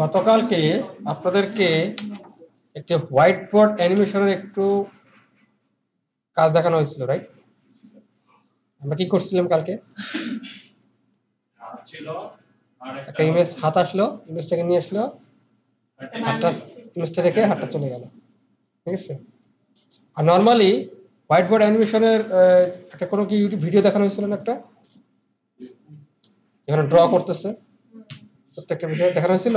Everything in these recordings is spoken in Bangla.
গতকালকে আপনাদেরকে একটা হোয়াইট বোর্ড অ্যানিমেশনের একটু কাজ দেখানো হয়েছিল, রাইট? আমরা কি করছিলাম কালকে? একটা ইমেজ হাত আসলো, ইমেজটাকে নিয়ে আসলো, হাতটা ইমেজটা রেখে হাতটা চলে গেল, ঠিক আছে? আর নর্মালি হোয়াইট বোর্ড অ্যানিমেশনের একটা কোনো কি ইউটিউব ভিডিও দেখানো হয়েছিল না একটা, যেখানে ড্র করতেছে প্রত্যেকটা বিষয় দেখানো হয়েছিল,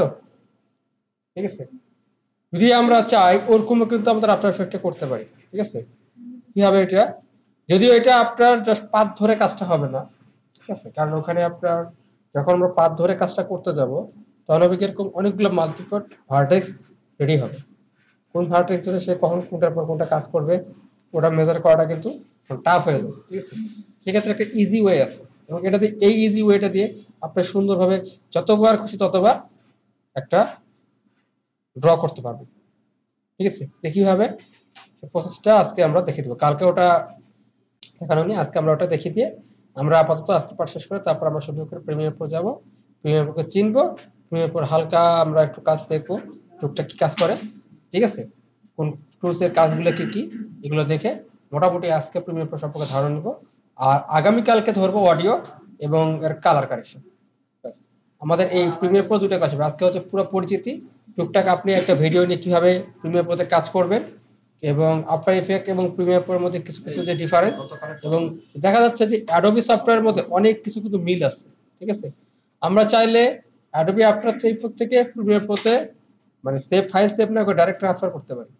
ঠিক আছে? যদি আমরা চাই ওরকমও কিন্তু আমাদের আফটার এফেক্টে করতে পারি, ঠিক আছে? কিভাবে এটা? যদিও এটা আপনার জাস্ট পাথ ধরে কাজটা হবে না, ঠিক আছে? কারণ ওখানে আপনার যখন আমরা পাথ ধরে কাজটা করতে যাব তখন হবে এরকম অনেকগুলো মাল্টিপল ভার্টেক্স রেডি হবে। কোন ভার্টেক্স ধরে সে কখন কোনটার পর কোনটা কাজ করবে ওটা মেজার করাটা কিন্তু টাফ হয়ে যাবে, ঠিক আছে? সেক্ষেত্রে একটা ইজি ওয়ে আছে, এবং এটা দিয়ে এই ইজি ওয়েটা দিয়ে আপনি সুন্দরভাবে যতবার খুশি ততবার একটা ড্র করতে পারবেন, ঠিক আছে? কিভাবে প্রসেসটা আজকে আমরা দেখে দিব। কালকে ওটা দেখানো নেই, আজকে আমরা ওটা দেখিয়ে দিয়ে আমরা আপাতত আজকে পাঠ শেষ করে তারপর আমরা সুন্দর করে প্রিমিয়ার প্রো যাবো, প্রিমিয়ার প্রোকে চিনবো, প্রিমিয়ার প্রো হালকা আমরা একটু কাজ দেখবো, টুকটাক কি কাজ করে, ঠিক আছে? কোন টুলস এর কাজগুলো কি কি এগুলো দেখে মোটামুটি আজকে প্রিমিয়ার প্রো সম্পর্কে ধারণা নিব। আর আগামীকালকে ধরবো অডিও এবং এর কালার কারেকশন। ব্যাস, আমাদের এই প্রিমিয়ার প্রো দুটো কাজ হবে। আজকে হচ্ছে পুরো পরিচিতি, টুকটাক আপনি একটা ভিডিও নিয়ে কিভাবে প্রিমিয়ার প্রোতে কাজ করবেন, এবং আফটার ইফেক্ট এবং প্রিমিয়ার প্রোর মধ্যে কিছু কিছু যে ডিফারেন্স, এবং দেখা যাচ্ছে যে অ্যাডোবি সফটওয়্যারের মধ্যে অনেক কিছু কিন্তু মিল আছে, ঠিক আছে? আমরা চাইলে অ্যাডোবি আফটার ইফেক্ট থেকে প্রিমিয়ার প্রোতে মানে সেভ ফাইল সেভ না করে ডাইরেক্ট ট্রান্সফার করতে পারি,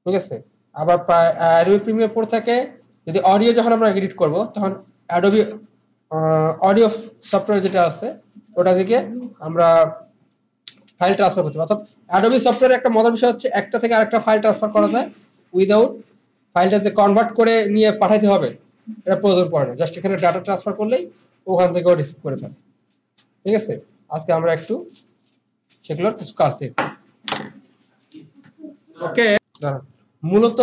ঠিক আছে? আবার অ্যাডোবি প্রিমিয়ার প্রো থেকে যদি অডিও যখন আমরা এডিট করব তখন অ্যাডোবি অডিও সফটওয়্যার যেটা আছে ওটা থেকে আমরা ফাইল ট্রান্সফার করতে পারি। অর্থাৎ অ্যাডোবি সফটওয়্যারের একটা মজার বিষয় হচ্ছে একটা থেকে আরেকটা ফাইল ট্রান্সফার করা যায় উইদাউট ফাইলটা যে কনভার্ট করে নিয়ে পাঠাইতে হবে এটা প্রয়োজন পড়ে না, জাস্ট এখানে ডাটা ট্রান্সফার করলেই ওখান থেকে রিসিভ করে ফেলে, ঠিক আছে? আজকে আমরা একটু সেগুলোর কিছু কাজ দেখব, ওকে? মূলত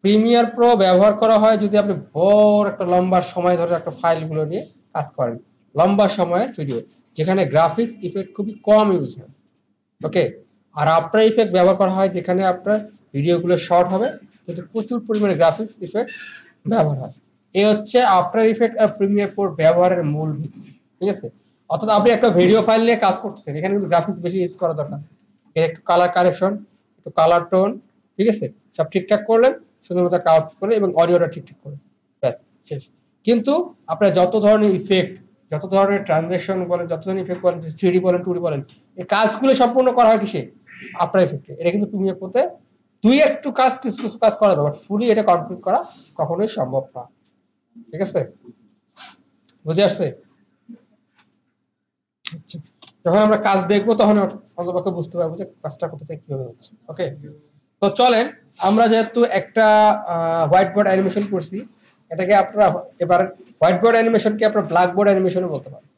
প্রিমিয়ার প্রো ব্যবহার করা হয় যদি আপনি বড় একটা লম্বা সময় ধরে একটা ফাইলগুলো নিয়ে কাজ করেন, লম্বা সময়ের ভিডিও যেখানে গ্রাফিক্স ইফেক্ট খুবই কম ইউজ হয়, ওকে? আর আফটার ইফেক্ট ব্যবহার করা হয় যেখানে আপনার ভিডিওগুলো শর্ট হবে কিন্তু প্রচুর পরিমাণে গ্রাফিক্স ইফেক্ট ব্যবহার হয়। এই হচ্ছে আফটার ইফেক্ট আর প্রিমিয়ার প্রো ব্যবহারের মূল ভিত্তি, ঠিক আছে? অর্থাৎ আপনি একটা ভিডিও ফাইল নিয়ে কাজ করতেছেন, এখানে কিন্তু গ্রাফিক্স বেশি ইউজ করা দরকার, এর একটু কালার কারেকশন, একটু কালার টোন, ঠিক আছে? সব ঠিকঠাক করলেন, সুন্দরমতো একটা আউটপুট করলেন এবং অডিওটা ঠিকঠাক করলেন, ব্যাস শেষ। কিন্তু আপনার যত ধরনের ইফেক্ট, যত ধরনের ট্রানজেকশন বলেন, যত ধরনের ইফেক্ট বলেন, 3D বলেন, 2D বলেন, এই কাজগুলো সম্পূর্ণ করা হয় কিসে? আফটার ইফেক্টে। এটা কিন্তু প্রিমিয়ার প্রোতে দুই একটু কাজ কিছু কিছু কাজ করা যাবে, বাট ফুলি এটা কমপ্লিট করা কখনোই সম্ভব না, ঠিক আছে? বুঝে আসছে? আচ্ছা, যখন আমরা কাজ দেখবো তখন অন্ততপক্ষে বুঝতে পারবো যে কাজটা কোথা থেকে কিভাবে হচ্ছে, ওকে? তো চলেন, আমরা যেহেতু একটা হোয়াইট বোর্ড অ্যানিমেশন করছি, এটাকে আপনারা এবার হোয়াইট বোর্ড অ্যানিমেশনকে আপনারা ব্ল্যাক বোর্ড অ্যানিমেশনও বলতে পারেন,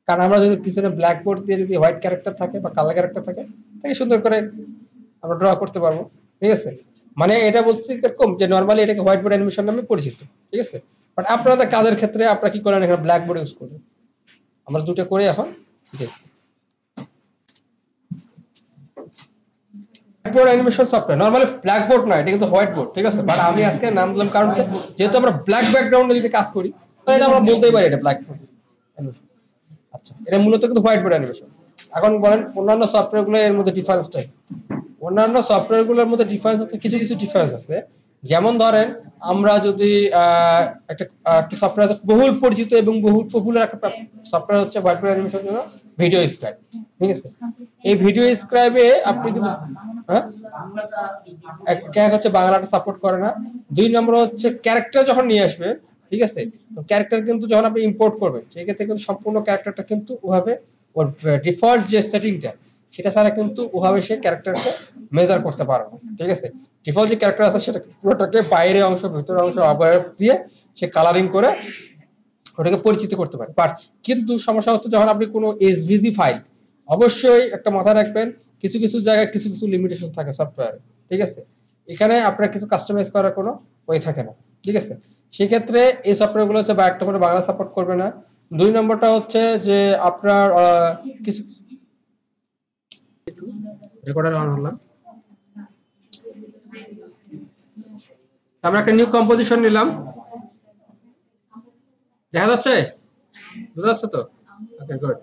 কারণ আমরা যদি পিছনে ব্ল্যাক বোর্ড দিয়ে যদি হোয়াইট ক্যারেক্টার থাকে বা কালার ক্যারেক্টার থাকে তাকে সুন্দর করে আমরা ড্র করতে পারবো, ঠিক আছে? মানে এটা বলছি এরকম যে নরমালি এটাকে হোয়াইট বোর্ড অ্যানিমেশন নামে পরিচিত, ঠিক আছে? বাট আপনাদের কাজের ক্ষেত্রে আপনারা কি করেন, এখানে ব্ল্যাক বোর্ড ইউজ করবেন। আমরা দুটো করে এখন দেখি white board animation software, normally black board না, এটা কিন্তু হোয়াইট বোর্ড, ঠিক আছে? বাট আমি আজকে নাম দিলাম কারণ হচ্ছে যেহেতু আমরা ব্ল্যাক ব্যাকগ্রাউন্ডে যদি কাজ করি তাহলে এটা আমরা বলতেই পারি এটা ব্ল্যাক বোর্ড অ্যানিমেশন। আচ্ছা, এটা মূলত কিন্তু হোয়াইট বোর্ড অ্যানিমেশন। এখন বলেন অন্যান্য সফটওয়্যারগুলো এর মধ্যে ডিফারেন্সটাই, অন্যান্য সফটওয়্যারগুলোর মধ্যে ডিফারেন্স হচ্ছে কিছু কিছু ডিফারেন্স আছে। যেমন ধরেন আমরা যদি একটা একটা সফটওয়্যার আছে বহুল পরিচিত এবং বহুল পপুলার একটা সফটওয়্যার হচ্ছে হোয়াইট বোর্ড অ্যানিমেশনের জন্য ভিডিও স্ক্রাইব, ঠিক আছে? এই ভিডিও স্ক্রাইবে আপনি কিন্তু হ্যাঁ এক হচ্ছে বাংলাটা সাপোর্ট করে না, দুই নম্বর হচ্ছে ক্যারেক্টার যখন নিয়ে আসবেন, ঠিক আছে? তো ক্যারেক্টার কিন্তু যখন আপনি ইম্পোর্ট করবেন সেই ক্ষেত্রে কিন্তু সম্পূর্ণ ক্যারেক্টারটা কিন্তু ওভাবে ওর ডিফল্ট যে সেটিংটা সেটা ছাড়া কিন্তু ওভাবে সে ক্যারেক্টারকে মেজার করতে পারবে না, ঠিক আছে? ডিফল্ট যে ক্যারেক্টার আছে সেটা পুরোটাকে বাইরে অংশ ভিতরের অংশ অবয়ব দিয়ে সে কালারিং করে ওটাকে পরিচিত করতে পারে। বাট কিন্তু সমস্যা হচ্ছে যখন আপনি কোনো এসভিজি ফাইল, অবশ্যই একটা মাথায় রাখবেন কিছু কিছু জায়গায় কিছু কিছু লিমিটেশন থাকে সফটওয়্যারে, ঠিক আছে? এখানে আপনার কিছু কাস্টমাইজ করার কোনো ওয়ে থাকে না, ঠিক আছে? সেক্ষেত্রে এই সফটওয়্যারগুলো হচ্ছে বা একটা করে বাংলা সাপোর্ট করবে না, দুই নম্বরটা হচ্ছে যে আপনার কিছু একটু রেকর্ডার অন হলাম, আমরা একটা নিউ কম্পোজিশন নিলাম, দেখা যাচ্ছে, বুঝা যাচ্ছে তো? Okay good.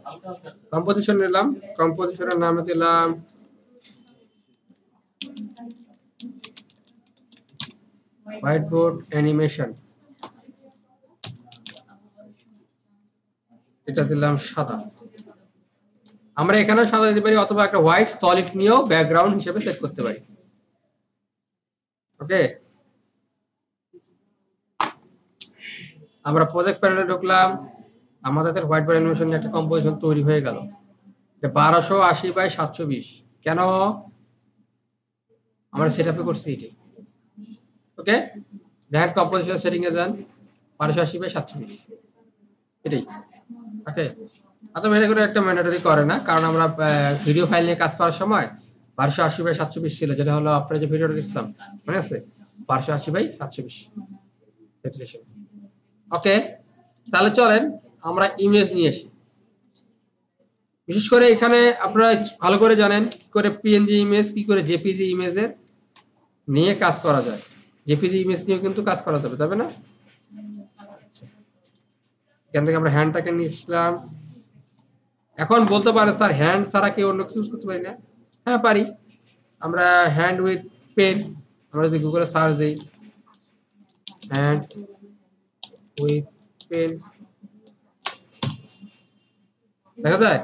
কম্পোজিশন নিলাম, কম্পোজিশনের নাম দিলাম হোয়াইট বোর্ড অ্যানিমেশন, এটা দিলাম সাদা। আমরা এখানেও সাদা দিতে পারি অথবা একটা হোয়াইট সলিড নিয়েও ব্যাকগ্রাউন্ড হিসেবে সেট করতে পারি। ওকে, আমরা প্রজেক্ট প্যানেলে ঢুকলাম, আমাদের হোয়াইট বোর্ড অ্যানিমেশন একটা কম্পোজিশন তৈরি হয়ে গেল। 1280 বাই 720, কেন আমরা সেটআপে করছি এটি। ওকে, দেখেন কম্পোজিশন সেটিং এ যান, 1280 বাই 720 এটাই। ওকে, অথবা এটা করে একটা ম্যান্ডেটরি করে না, কারণ আমরা ভিডিও ফাইল নিয়ে কাজ করার সময় 1280 বাই 720 ছিল, যেটা হলো আপনারা যে ভিডিওটা দিছিলাম মনে আছে, 1280 বাই 720 রেজুলেশন। ওকে, তাহলে চলেন আমরা ইমেজ নিয়ে আসি। বিশেষ করে এখানে আপনারা ভালো করে জানেন কি করে পিএনজি ইমেজ, কি করে জেপিজি ইমেজের নিয়ে কাজ করা যায়। জেপিজি ইমেজ নিয়েও কিন্তু কাজ করা যাবে, যাবে না? এখান থেকে আমরা হ্যান্ডটাকে নিয়ে আসলাম। এখন বলতে পারে স্যার হ্যান্ড ছাড়া কি অন্য কিছু ইউজ করতে পারি না? হ্যাঁ পারি। আমরা হ্যান্ড উইথ পেন, আমরা যদি গুগলে সার্চ দিই হ্যান্ড উইথ পেন, দেখা যায়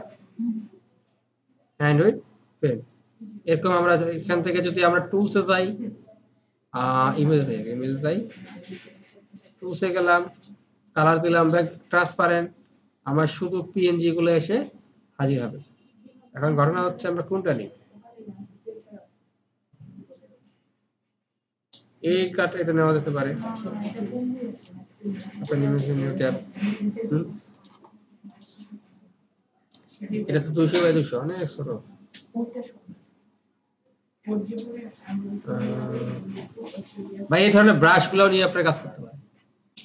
হ্যান্ড উইথ পেন। এরকম আমরা এখান থেকে যদি আমরা টুলসে যাই, ইমেজে যাই, টুলসে গেলাম, কালার দিলাম ব্যাক ট্রান্সপারেন্ট, আমার শুধু পিএনজি গুলো এসে হাজির হবে। এখন ঘটনা হচ্ছে আমরা কোনটা নিই, এই কাট এটা নেওয়া যেতে পারে। নিউ ট্যাব, এটা তো 200 বাই 200 অনেক ছোট। ভাই এই ধরনের ব্রাশ গুলো নিয়ে আপনারা কাজ করতে পারেন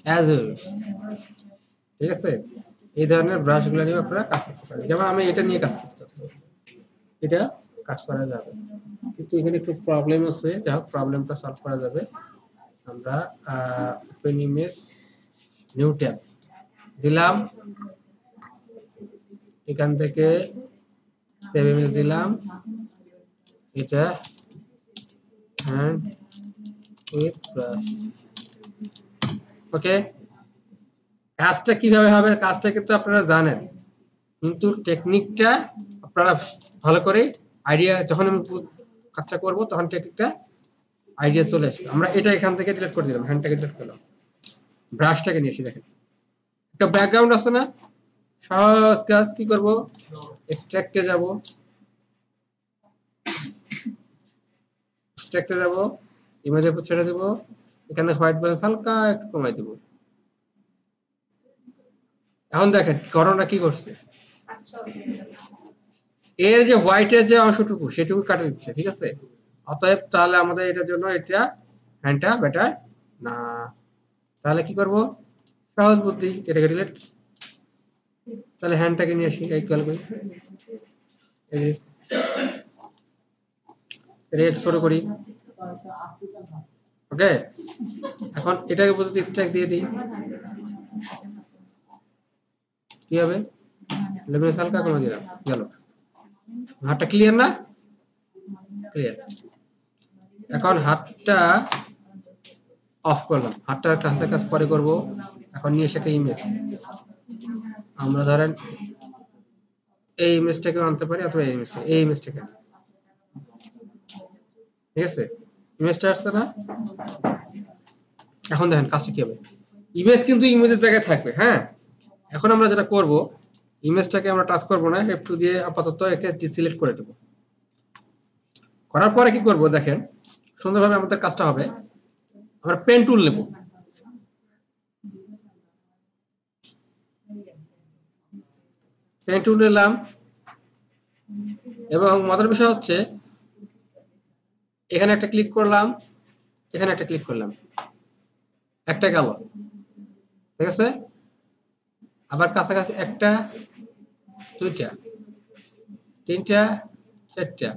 অ্যাজ ইউজ, ঠিক আছে? এই ধরনের ব্রাশ গুলো নিয়ে আপনারা কাজ করতে পারেন। যেমন আমি এটা নিয়ে কাজ করতে পারি, এটা কাজ করা যাবে, কিন্তু এখানে একটু প্রবলেম আছে, যা হোক প্রবলেমটা সলভ করা যাবে। আমরা ওপেন ইমেজ, নিউ ট্যাব দিলাম, এখান থেকে সেভ ইমেজ দিলাম, এটা হ্যান্ড উইথ ব্রাশ। ওকে, কাজটা কিভাবে হবে, কাজটা কিন্তু আপনারা জানেন, কিন্তু টেকনিকটা আপনারা ভালো করে আইডিয়া, যখন আমি কাজটা করব তখন টেকনিকটা আইডিয়া চলে আসবে। আমরা এটা এখান থেকে ডিলিট করে দিলাম, হ্যান্ডটাকে ডিলিট করলাম, ব্রাশটাকে নিয়ে এসে দেখেন একটা ব্যাকগ্রাউন্ড আছে না, সহজ কাজ। কি করব, এক্সট্রাক্টে যাব, এক্সট্রাক্টে যাব, ইমেজের উপর ছেড়ে দেব, এখানে হোয়াইট ব্যালেন্স হালকা একটু কমাই দেব। এখন দেখেন ঘটনা কি করছে, এর যে হোয়াইটের যে অংশটুকু সেটুকু কাটে দিচ্ছে, ঠিক আছে? অতএব তাহলে আমাদের এটার জন্য এটা হ্যান্ডটা বেটার না। তাহলে কি করব, সহজ বুদ্ধি, এটাকে ডিলিট, তাহলে হ্যান্ডটাকে নিয়ে আসি, ইকুয়াল করি, এই রেড ছোট করি। ওকে, এখন এটাকে পর্যন্ত স্ট্যাক দিয়ে দিই, কি হবে, লেভেল হালকা কমে দিলাম, গেল। হাতটা ক্লিয়ার না? ক্লিয়ার। এখন হাতটা অফ করলাম, হাতটার কাজ পরে করব। এখন নিয়ে এসে একটা ইমেজ, আমরা ধরেন এই ইমেজটাকে আনতে পারি অথবা এই ইমেজটাকে, ঠিক আছে? ইমেজটা আসছে না? এখন দেখেন কাজটা কি হবে, ইমেজ কিন্তু ইমেজের জায়গায় থাকবে। হ্যাঁ, এখন আমরা যেটা করব, ইমেজটাকে আমরা টাচ করব না, F2 দিয়ে আপাতত একে ডিসিলেক্ট করে দেব। করার পরে কি করব দেখেন, সুন্দরভাবে আমাদের কাজটা হবে। আমরা পেন টুল নেব, পেন টুল নিলাম, এবং মজার বিষয় হচ্ছে এখানে একটা ক্লিক করলাম, এখানে একটা ক্লিক করলাম, একটা গেল, ঠিক আছে? আবার কাছাকাছি একটা, দুইটা, তিনটা, সেটটা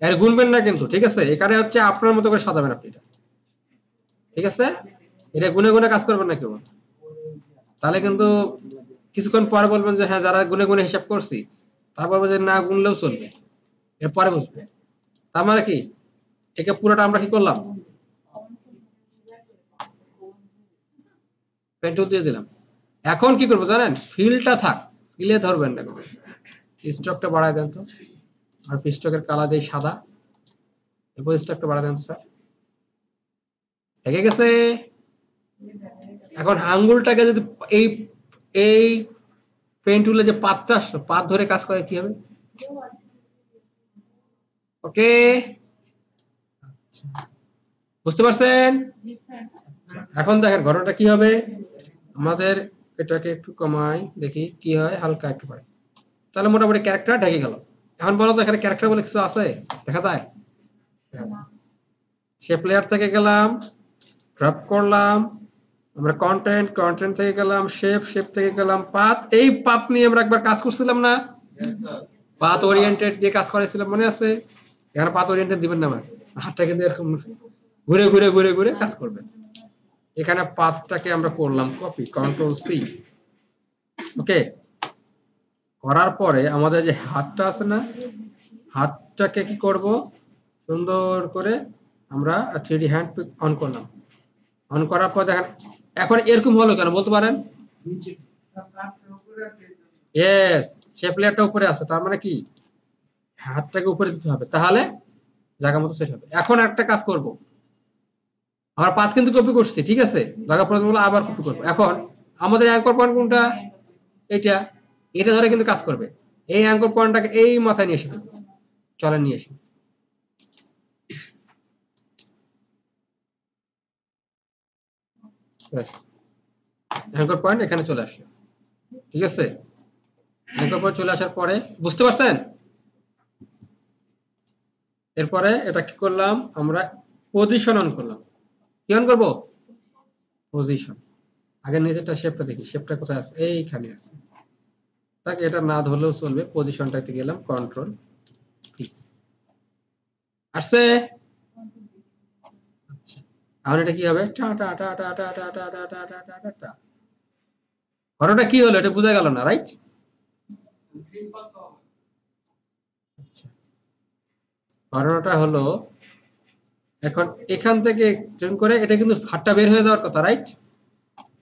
এর গুনবেন না কিন্তু, ঠিক আছে? এখানে হচ্ছে আপনার মতো করে সাজাবেন আপনি এটা, ঠিক আছে? এটা গুনে গুনে কাজ করবেন না কেউ, তাহলে কিন্তু কিছুক্ষণ পরে বলবেন যে হ্যাঁ যারা গুনে গুনে হিসাব করছি, তারপর বলবেন যে না গুনলেও চলবে, এরপরে বুঝবে। তার মানে কি একে পুরোটা আমরা কি করলাম, পেন্টুল দিয়ে দিলাম। এখন কি করবো জানেন, ফিলটা থাক, ফিলে ধরবেন না, স্টকটা বাড়ায় দেন তো, আর স্টকের কালার দিয়ে সাদা, এরপর স্টকটা বাড়ায় দেন তো স্যার, লেগে গেছে। এখন আঙ্গুলটাকে যদি এই এই পেন টুলে যে পাতটা আসলো, পাত ধরে কাজ করে কি হবে, ওকে বুঝতে পারছেন? এখন দেখেন ঘটনাটা কি হবে, আমাদের এটাকে একটু কমাই দেখি কি হয়, হালকা একটু বাড়াই, তাহলে মোটামুটি ক্যারেক্টার ঢেকে গেল। এখন বলো তো এখানে ক্যারেক্টার বলে কিছু আছে, দেখা যায়? শেপ লেয়ার থেকে গেলাম, ড্রপ করলাম, আমরা কন্টেন্ট, কন্টেন্ট থেকে গেলাম শেপ, শেপ থেকে গেলাম পাথ। এই পাথ নিয়ে আমরা একবার কাজ করছিলাম না, পাথ ওরিয়েন্টেড দিয়ে কাজ করেছিলাম, মনে আছে? এখানে পাথ ওরিয়েন্টেড দিবেন না, আমার হাতটা কিন্তু এরকম ঘুরে ঘুরে ঘুরে ঘুরে কাজ করবে। এখানে পাথটাকে আমরা করলাম কপি, কন্ট্রোল সি, ওকে। করার পরে আমাদের যে হাতটা আছে না, হাতটাকে কি করব, সুন্দর করে আমরা 3D হ্যান্ড অন করলাম। অন করার পর দেখেন এখন এরকম হলো কেন বলতে পারেন? ইয়েস, শেপ লেয়ারটা উপরে আছে, তার মানে কি হাতটাকে উপরে দিতে হবে, তাহলে জায়গা মতো সেট হবে। এখন একটা কাজ করব, আমার পাথ কিন্তু কপি করছি, ঠিক আছে, জায়গা প্রয়োজন হলে আবার কপি করব। এখন আমাদের অ্যাঙ্কর পয়েন্ট কোনটা, এটা, এটা ধরে কিন্তু কাজ করবে। এই অ্যাঙ্কর পয়েন্টটাকে এই মাথায় নিয়ে এসে দেবো, চলেন নিয়ে এসে, ব্যাস অ্যাঙ্কর পয়েন্ট এখানে চলে আসলো, ঠিক আছে? অ্যাঙ্কর পয়েন্ট চলে আসার পরে বুঝতে পারছেন, এরপরে এটা কি করলাম, আমরা পজিশন অন করলাম। কি অন করবো? পজিশন। আগে নিচেরটা শেপটা দেখি, শেপটা কোথায় আছে, এইখানে আছে, তাকে এটা না ধরলেও চলবে, পজিশনটাতে গেলাম, কন্ট্রোল পি, আসছে। আর এটা কি হবে, টা টা টা টা টা টা টা টা টা টা টা টা টা। ঘটনাটা কি হলো এটা বোঝা গেল না, রাইট? ঘটনাটা হলো এখন এখান থেকে ট্রেন করে এটা কিন্তু ফাটটা বের হয়ে যাওয়ার কথা, রাইট?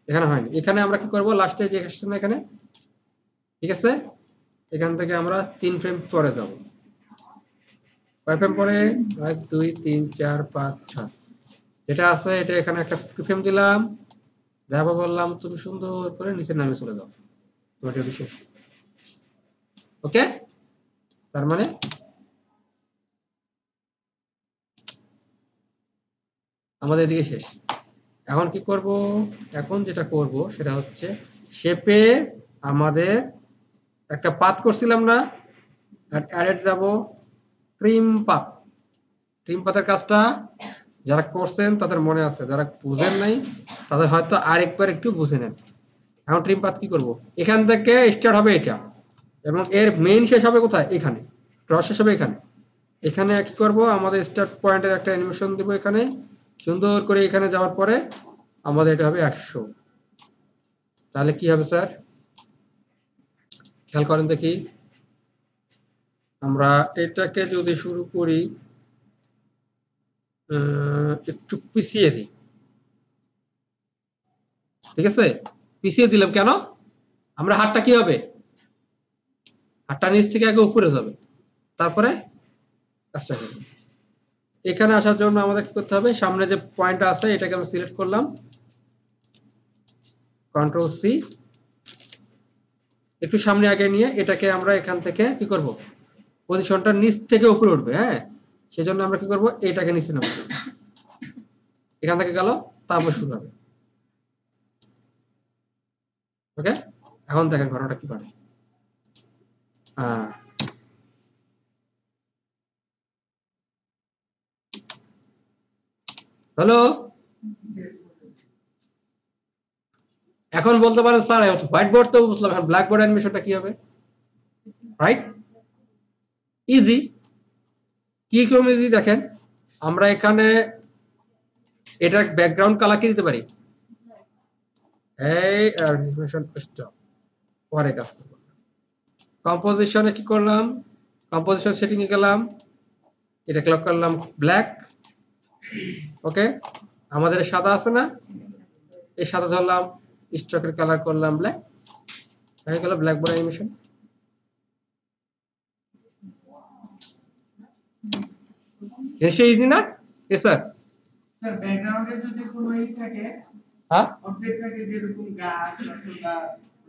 এখানে হয়নি, এখানে আমরা কি করব, লাস্টে যে আসছে না এখানে, ঠিক আছে, এখান থেকে আমরা 3 ফ্রেম পরে যাব। কয় ফ্রেম পরে, 1 2 3 4 5 6, যেটা আছে এটা এখানে একটা ফ্রেম দিলাম, যাবো বললাম তুমি সুন্দর করে নিচে নামে চলে যাও, তোমার ডিউটি শেষ, ওকে। তার মানে আমাদের এদিকে শেষ। এখন কি করব, এখন যেটা করব সেটা হচ্ছে শেপে আমাদের একটা পাথ করছিলাম না, আর অ্যাড যাব ট্রিম পাথ। ট্রিম পাথের কাজটা যারা করছেন তাদের মনে আছে, যারা বুঝেন নাই তাদের হয়তো আরেকবার একটু বুঝে নেন। এখন ট্রিম পাথ কি করব, এখান থেকে স্টার্ট হবে এটা, এবং এর মেইন শেষ হবে কোথায়, এখানে, ক্রস শেষ হবে এখানে। এখানে কি করব, আমাদের স্টার্ট পয়েন্টের একটা অ্যানিমেশন দেব এখানে, সুন্দর করে এখানে যাওয়ার পরে আমাদের এটা হবে 100। তাহলে কি হবে স্যার, খেয়াল করেন দেখি, আমরা এটাকে যদি শুরু করি, একটু পিছিয়ে দিই, ঠিক আছে? পিছিয়ে দিলাম কেন, আমরা হাতটা কি হবে, হাতটা নিচ থেকে আগে উপরে যাবে, তারপরে কাজটা করবে। এখানে আসার জন্য আমাদের কি করতে হবে, সামনে যে পয়েন্টটা আছে এটাকে আমরা সিলেক্ট করলাম, কন্ট্রোল সি, একটু সামনে আগে নিয়ে এটাকে আমরা এখান থেকে কি করব, পজিশনটা নিচ থেকে উপরে উঠবে, হ্যাঁ, সেজন্য আমরা কি করব, এটাকে নিচে নামাবো, এখান থেকে গেল, তারপর শুরু হবে, ওকে। এখন দেখেন ঘটনাটা কি করে, হ্যালো, এখন বলতে পারেন স্যার হোয়াইট বোর্ড তো বুঝলাম, এখন ব্ল্যাক বোর্ড অ্যানিমেশনটা কি হবে, রাইট? ইজি, কি করবে যদি দেখেন, আমরা এখানে এটা ব্যাকগ্রাউন্ড কালার কি দিতে পারি, এই অ্যানিমেশন স্টপ, পরে কাজ করব। কম্পোজিশনে কি করলাম, কম্পোজিশন সেটিং এ গেলাম, এটা ক্লিক করলাম ব্ল্যাক। ওকে, আমাদের সাদা আছে না, এই সাদা ধরলাম, স্ট্রোকের কালার করলাম ব্ল্যাক, হয়ে গেল ব্ল্যাক বোর্ড অ্যানিমেশন। জিনিসটা ইজি না? এ স্যার স্যার ব্যাকগ্রাউন্ডে যদি কোনো থাকে, হ্যাঁ অবজেক্ট থাকে যেরকম গাছ অথবা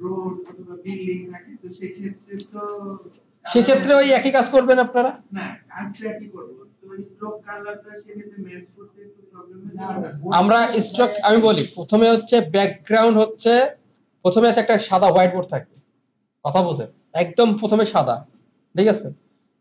রোড অথবা বিল্ডিং থাকে, তো সেই ক্ষেত্রে তো সেক্ষেত্রে ওই একই কাজ করবেন আপনারা। না, কাজটা কি করব, তো স্ট্রোক কালারটা সেক্ষেত্রে ম্যাচ করতে একটু প্রবলেম হয়ে যাবে না? আমরা স্ট্রোক, আমি বলি প্রথমে হচ্ছে ব্যাকগ্রাউন্ড হচ্ছে, প্রথমে আছে একটা সাদা হোয়াইট বোর্ড থাকবে, কথা বুঝেন, একদম প্রথমে সাদা, ঠিক আছে।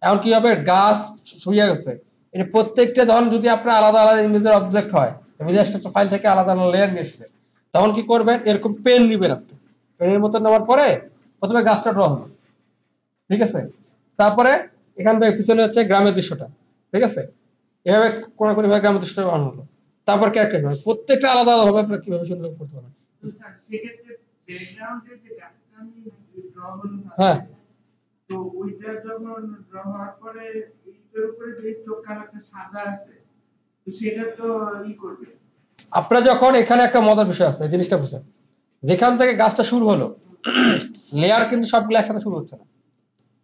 এখন কি হবে, গাছ শুয়ে গেছে, এটা প্রত্যেকটা যখন যদি আপনার আলাদা আলাদা ইমেজের অবজেক্ট হয়, ইমেজ একটা ফাইল থেকে আলাদা আলাদা লেয়ার নিয়ে আসবে, তখন কি করবেন, এরকম পেন নিবেন আপনি, পেনের মতো নেওয়ার পরে প্রথমে গাছটা ড্র হবে, ঠিক আছে। তারপরে এখান থেকে পিছনে হচ্ছে গ্রামের দৃশ্যটা, ঠিক আছে, এভাবে কোন ভাবে গ্রামের দৃশ্যটা অন হলো, তারপর ক্যারেক্টার প্রত্যেকটা আলাদা আলাদা ভাবে আপনারা কিভাবে সুন্দর করতে পারবেন। তো স্যার সেক্ষেত্রে ব্যাকগ্রাউন্ডে যে গাছটা আমি ড্র হলো, হ্যাঁ, তো ওইটা যখন ড্র হওয়ার পরে এইটার উপরে যে স্ট্রোক কালারটা সাদা আছে, তো সেটা তো ই করবে। আপনারা যখন এখানে একটা মজার বিষয় আছে, এই জিনিসটা বুঝেন, যেখান থেকে গাছটা শুরু হলো, লেয়ার কিন্তু সবগুলো একসাথে শুরু হচ্ছে না,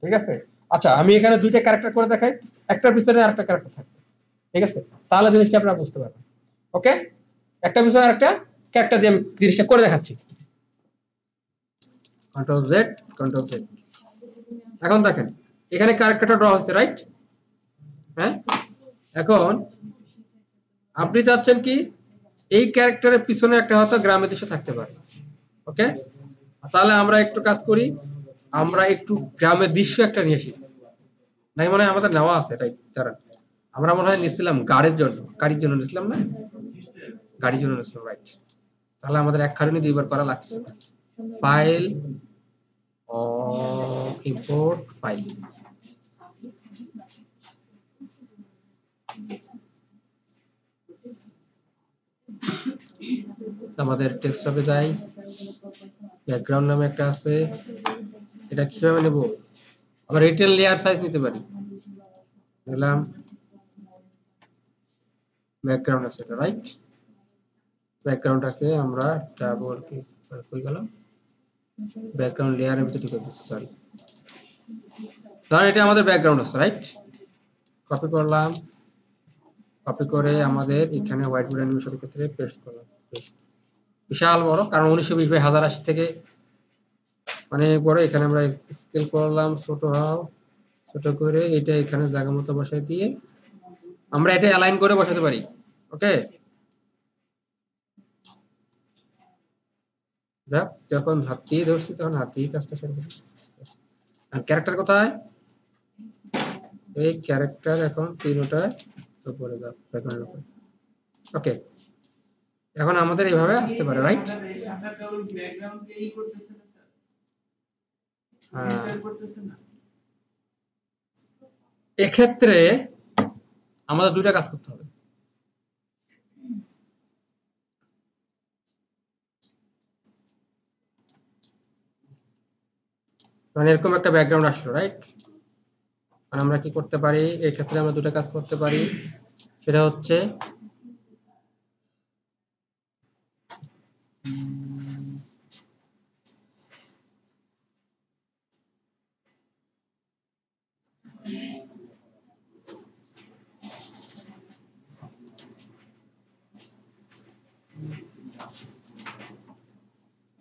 ঠিক আছে। আচ্ছা, আমি এখানে দুইটা ক্যারেক্টার করে দেখাই, একটার পিছনে আরেকটা ক্যারেক্টার থাকবে, ঠিক আছে, তাহলে জিনিসটা আপনারা বুঝতে পারবেন। ওকে, একটা পিছনে আরেকটা ক্যারেক্টার দিয়ে আমি জিনিসটা করে দেখাচ্ছি। Control Z, control Z. এখন দেখেন এখানে ক্যারেক্টারটা ড্র হচ্ছে, রাইট? হ্যাঁ, এখন আপনি চাচ্ছেন কি, এই ক্যারেক্টারের পিছনে একটা হয়তো গ্রামের দৃশ্য থাকতে পারে। ওকে, তাহলে আমরা একটু কাজ করি, আমরা একটু গ্রামের দৃশ্য একটা নিয়ে আসি, নাই মনে হয় আমাদের নেওয়া আছে, তাই তারা আমরা মনে হয় নিছিলাম গাড়ির জন্য নিছিলাম না, গাড়ির জন্য নিছিলাম, রাইট। তাহলে আমাদের এক কারণে দুইবার করা লাগছে, ফাইল ইম্পোর্ট ফাইল, আমাদের ডেস্কটপে যাই, ব্যাকগ্রাউন্ড নামে একটা আছে, এটা কিভাবে নেব, আমরা রিটেন লেয়ার সাইজ নিতে পারি, নিলাম ব্যাকগ্রাউন্ড আছে এটা, রাইট। ব্যাকগ্রাউন্ডটাকে আমরা ডাবল ক্লিক করে কই গেল, ব্যাকগ্রাউন্ড লেয়ারের ভিতরে ঢুকে গেছে, সরি। ধরেন এটা আমাদের ব্যাকগ্রাউন্ড আছে, রাইট। কপি করলাম, কপি করে আমাদের এখানে হোয়াইট বোর্ড অ্যানিমেশনের ক্ষেত্রে পেস্ট করলাম, বিশাল বড়, কারণ 1920 বাই 1080 থেকে অনেক বড়। এখানে আমরা স্কেল করলাম, ছোট হাও, ছোট করে এটা এখানে জায়গা মতো বসাই দিয়ে আমরা এটা অ্যালাইন করে বসাতে পারি। ওকে, যাক, যখন হাত দিয়ে ধরছি তখন হাত দিয়ে কাজটা সেরে ফেলি। আর ক্যারেক্টার কোথায়, এই ক্যারেক্টার এখন তিনটায় উপরে যাও, ব্যাকগ্রাউন্ডের উপরে। ওকে, এখন আমাদের এইভাবে আসতে পারে, রাইট। এই সাদাটা ওই ব্যাকগ্রাউন্ডে ই করতেছে না স্যার, হ্যাঁ, নেচার করতেছে না। এক্ষেত্রে আমাদের দুইটা কাজ করতে হবে। মানে এরকম একটা ব্যাকগ্রাউন্ড আসলো, রাইট। আর আমরা কি করতে পারি, এই ক্ষেত্রে আমরা দুটো কাজ করতে পারি, সেটা হচ্ছে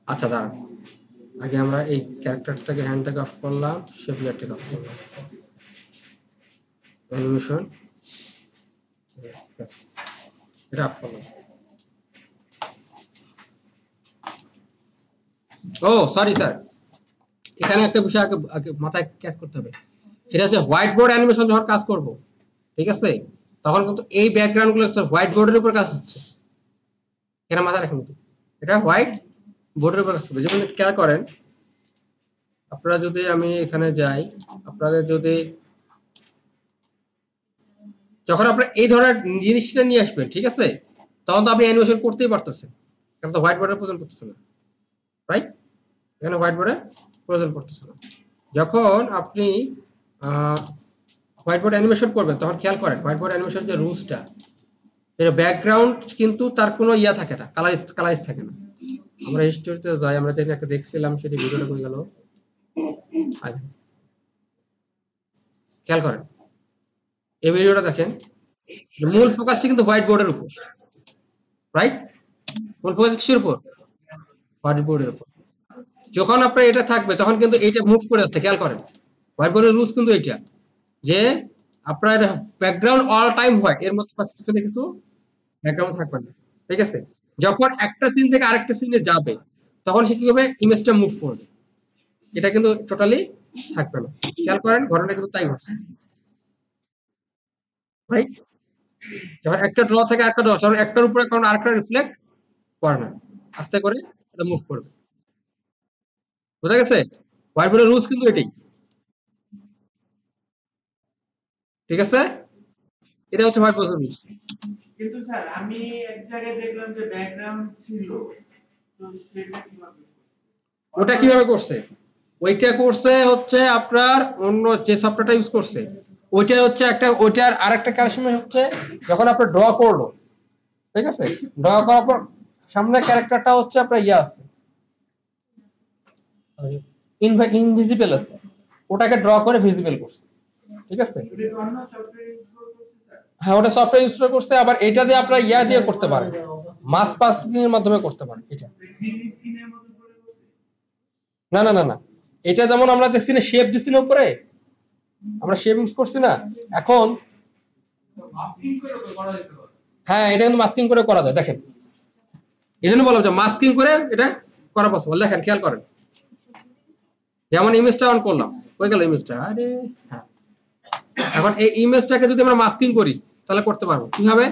আচ্ছা দাঁড়ান, আগে আমরা এই ক্যারেক্টারটাকে হ্যান্ডটাকে অফ করলাম, শেপ লেয়ারটাকে অফ করলাম, অ্যানিমেশন এটা অফ করলাম। ও সরি স্যার, এখানে একটা বিষয় আগে আগে মাথায় ক্যাচ করতে হবে, সেটা হচ্ছে হোয়াইট বোর্ড অ্যানিমেশন যখন কাজ করব, ঠিক আছে, তখন কিন্তু এই ব্যাকগ্রাউন্ড গুলো হোয়াইট বোর্ডের উপর কাজ হচ্ছে, এখানে মাথায় রাখেন, এটা হোয়াইট বোর্ডের উপর কাজ করবে। যেমন খেয়াল করেন, আপনারা যদি আমি এখানে যাই, আপনাদের যদি যখন আপনি এই ধরনের জিনিসটা নিয়ে আসবেন, ঠিক আছে, তখন তো আপনি অ্যানিমেশন করতেই পারতেছেন, কারণ তো হোয়াইট বোর্ডের প্রয়োজন পড়তেছে না, রাইট? এখানে হোয়াইট বোর্ডের প্রয়োজন পড়তেছে না। যখন আপনি হোয়াইট বোর্ড অ্যানিমেশন করবেন তখন খেয়াল করেন হোয়াইট বোর্ড অ্যানিমেশন যে রুলসটা, এর ব্যাকগ্রাউন্ড কিন্তু তার কোনো ইয়া থাকে না, কালারিজ থাকে না। আমরা হিস্টোরিতে যাই, আমরা যেটা একটা দেখছিলাম সেটি ভিডিওটা কই গেল, খেয়াল করেন এই ভিডিওটা দেখেন, মূল ফোকাসটা কিন্তু হোয়াইট বোর্ডের উপর, রাইট? মূল ফোকাস কিসের উপর? হোয়াইট বোর্ডের উপর। যখন আপনার এটা থাকবে তখন কিন্তু এইটা মুভ করে যাচ্ছে, খেয়াল করেন হোয়াইট বোর্ডের রুলস কিন্তু এইটা, যে আপনার ব্যাকগ্রাউন্ড অল টাইম হোয়াইট, এর মধ্যে পিছনে কিছু ব্যাকগ্রাউন্ড থাকবে না, ঠিক আছে? যখন একটা সিন থেকে আরেকটা সিনে যাবে তখন সে কি হবে, ইমেজটা মুভ করবে, এটা কিন্তু টোটালি থাকবে না। খেয়াল করেন ঘটনা কিন্তু তাই ঘটছে, রাইট? যখন একটা ড্র থেকে আরেকটা ড্র, যখন একটার উপরে কারণ আরেকটা রিফ্লেক্ট করে না, আস্তে করে এটা মুভ করবে, বুঝা গেছে? হোয়াইট বোর্ডের রুলস কিন্তু এটাই, ঠিক আছে? এটা হচ্ছে হোয়াইট বোর্ডের রুলস। কিন্তু স্যার আমি এক জায়গায় দেখলাম যে ব্যাকগ্রাউন্ড ছিল, তো সেটা কিভাবে? ওটা কিভাবে করছে? ওইটা করছে হচ্ছে আপনার অন্য যে সফটওয়্যারটা ইউজ করছে, ওইটা হচ্ছে একটা, ওইটার আরেকটা কারেকশন হচ্ছে যখন আপনার ড্র করলো, ঠিক আছে, ড্র করার পর সামনের ক্যারেক্টারটা হচ্ছে আপনার ইয়ে আছে, ইনভিজিবল আছে, ওটাকে ড্র করে ভিজিবল করছে, ঠিক আছে? এটা কি অন্য সফটওয়্যার ইউজ করতে স্যার? হ্যাঁ, ওটা সফটওয়্যার ইউজ করছে, আবার এটা দিয়ে আপনার ইয়া দিয়ে করতে পারেন, মাস পাসিং এর মাধ্যমে করতে পারেন এটা। গ্রিন স্ক্রিনের মতো করে করছে? না না না না, এটা যেমন আমরা দেখছি না শেপ দিছি না উপরে, আমরা শেপ ইউজ করছি না, এখন মাস্কিং করে তো করা যেতে পারে। হ্যাঁ এটা কিন্তু মাস্কিং করে করা যায়, দেখেন এই জন্য বললাম যে মাস্কিং করে এটা করা পসিবল। দেখেন খেয়াল করেন, যেমন ইমেজটা অন করলাম, হয়ে গেল ইমেজটা, আরে হ্যাঁ, এখন এই ইমেজটাকে যদি আমরা মাস্কিং করি তাহলে করতে পারবো কিভাবে?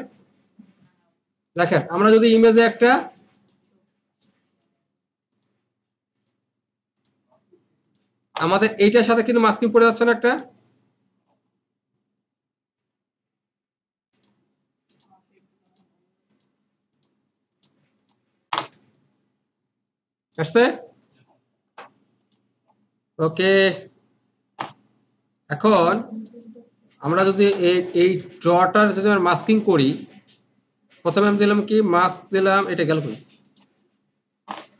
দেখেন আমরা যদি ইমেজে একটা, আমাদের এইটার সাথে কিন্তু মাস্কিং পড়ে যাচ্ছে না একটা, আসছে? ওকে, এখন আমরা যদি এই ড্রটার যদি আমরা মাস্কিং করি, প্রথমে আমি দিলাম কি মাস্ক দিলাম, এটা গেল কই?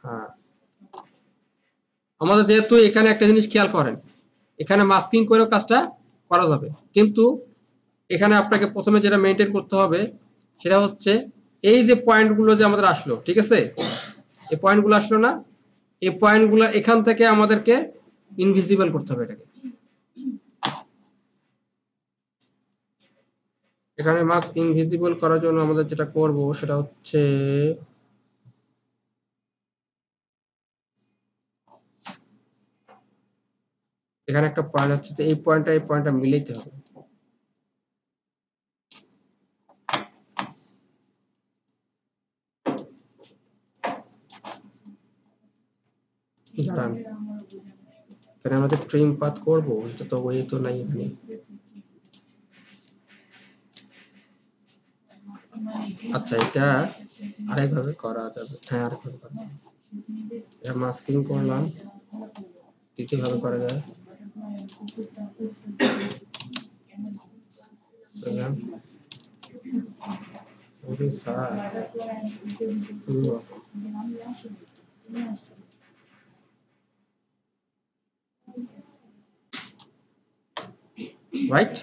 হ্যাঁ, আমাদের যেহেতু এখানে একটা জিনিস খেয়াল করেন, এখানে মাস্কিং করেও কাজটা করা যাবে, কিন্তু এখানে আপনাকে প্রথমে যেটা মেনটেন করতে হবে সেটা হচ্ছে এই যে পয়েন্টগুলো যে আমাদের আসলো, ঠিক আছে, এই পয়েন্টগুলো আসলো না, এই পয়েন্টগুলো এখান থেকে আমাদেরকে ইনভিজিবল করতে হবে এটাকে। এখানে মাস্ক ইনভিজিবল করার জন্য আমাদের যেটা করব সেটা হচ্ছে এখানে একটা পয়েন্ট আছে, এই পয়েন্টটা মিলাইতে হবে। দাঁড়ান, এখানে আমাদের ট্রিম পাথ করব, এটা তো ওই তো নাই এখানে। আচ্ছা, এটা আরেকভাবে করা যাবে, হ্যাঁ আরেকভাবে করা যাবে, এটা মাস্কিং করলাম, দ্বিতীয়ভাবে করা যায়, ওরে স্যার, রাইট?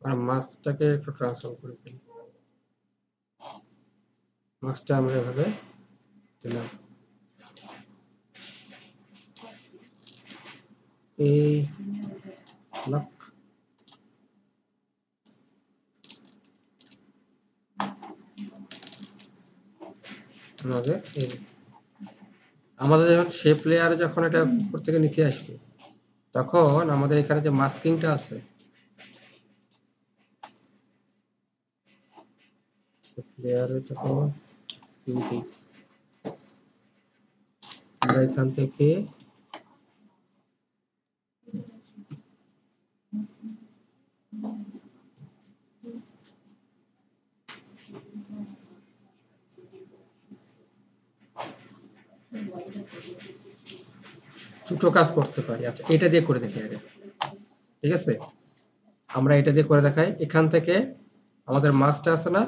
আর মাস্কটাকে একটু ট্রান্সফর্ম করে ফেলি, মাস্কটা আমরা এভাবে দিলাম, এই লক, আমাদের যখন শেপ লেয়ারে যখন এটা উপর থেকে নিচে আসবে তখন আমাদের এখানে যে মাস্কিংটা আছে, শেপ লেয়ারে যখন আমরা এখান থেকে দুটো কাজ করতে পারি। আচ্ছা, এটা দিয়ে করে দেখি আগে, ঠিক আছে? আমরা এটা দিয়ে করে দেখাই। এখান থেকে আমাদের মাছটা আছে না,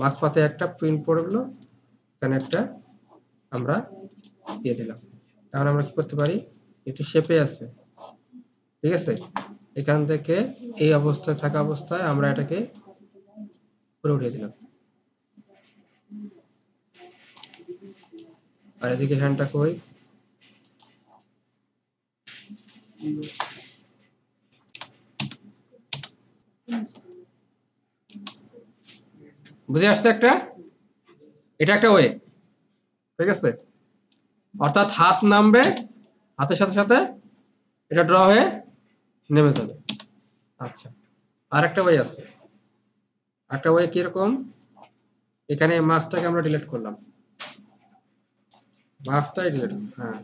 মাছ পাতে একটা প্রিন্ট পড়ে গেলো, এখানে একটা আমরা দিয়ে দিলাম। এখন আমরা কি করতে পারি, একটু শেপে আছে, ঠিক আছে? এখান থেকে এই অবস্থায় থাকা অবস্থায় আমরা এটাকে উপরে উঠিয়ে দিলাম, আর এদিকে হ্যান্ডটা কই, বুঝে আসছে একটা? এটা একটা ওয়ে, ঠিক আছে? অর্থাৎ হাত নামবে, হাতের সাথে সাথে এটা ড্র হয়ে নেমে যাবে। আচ্ছা, আর একটা ওয়ে আছে। একটা ওয়ে কিরকম, এখানে মাছটাকে আমরা ডিলিট করলাম, মাছটাই ডিলিট, হ্যাঁ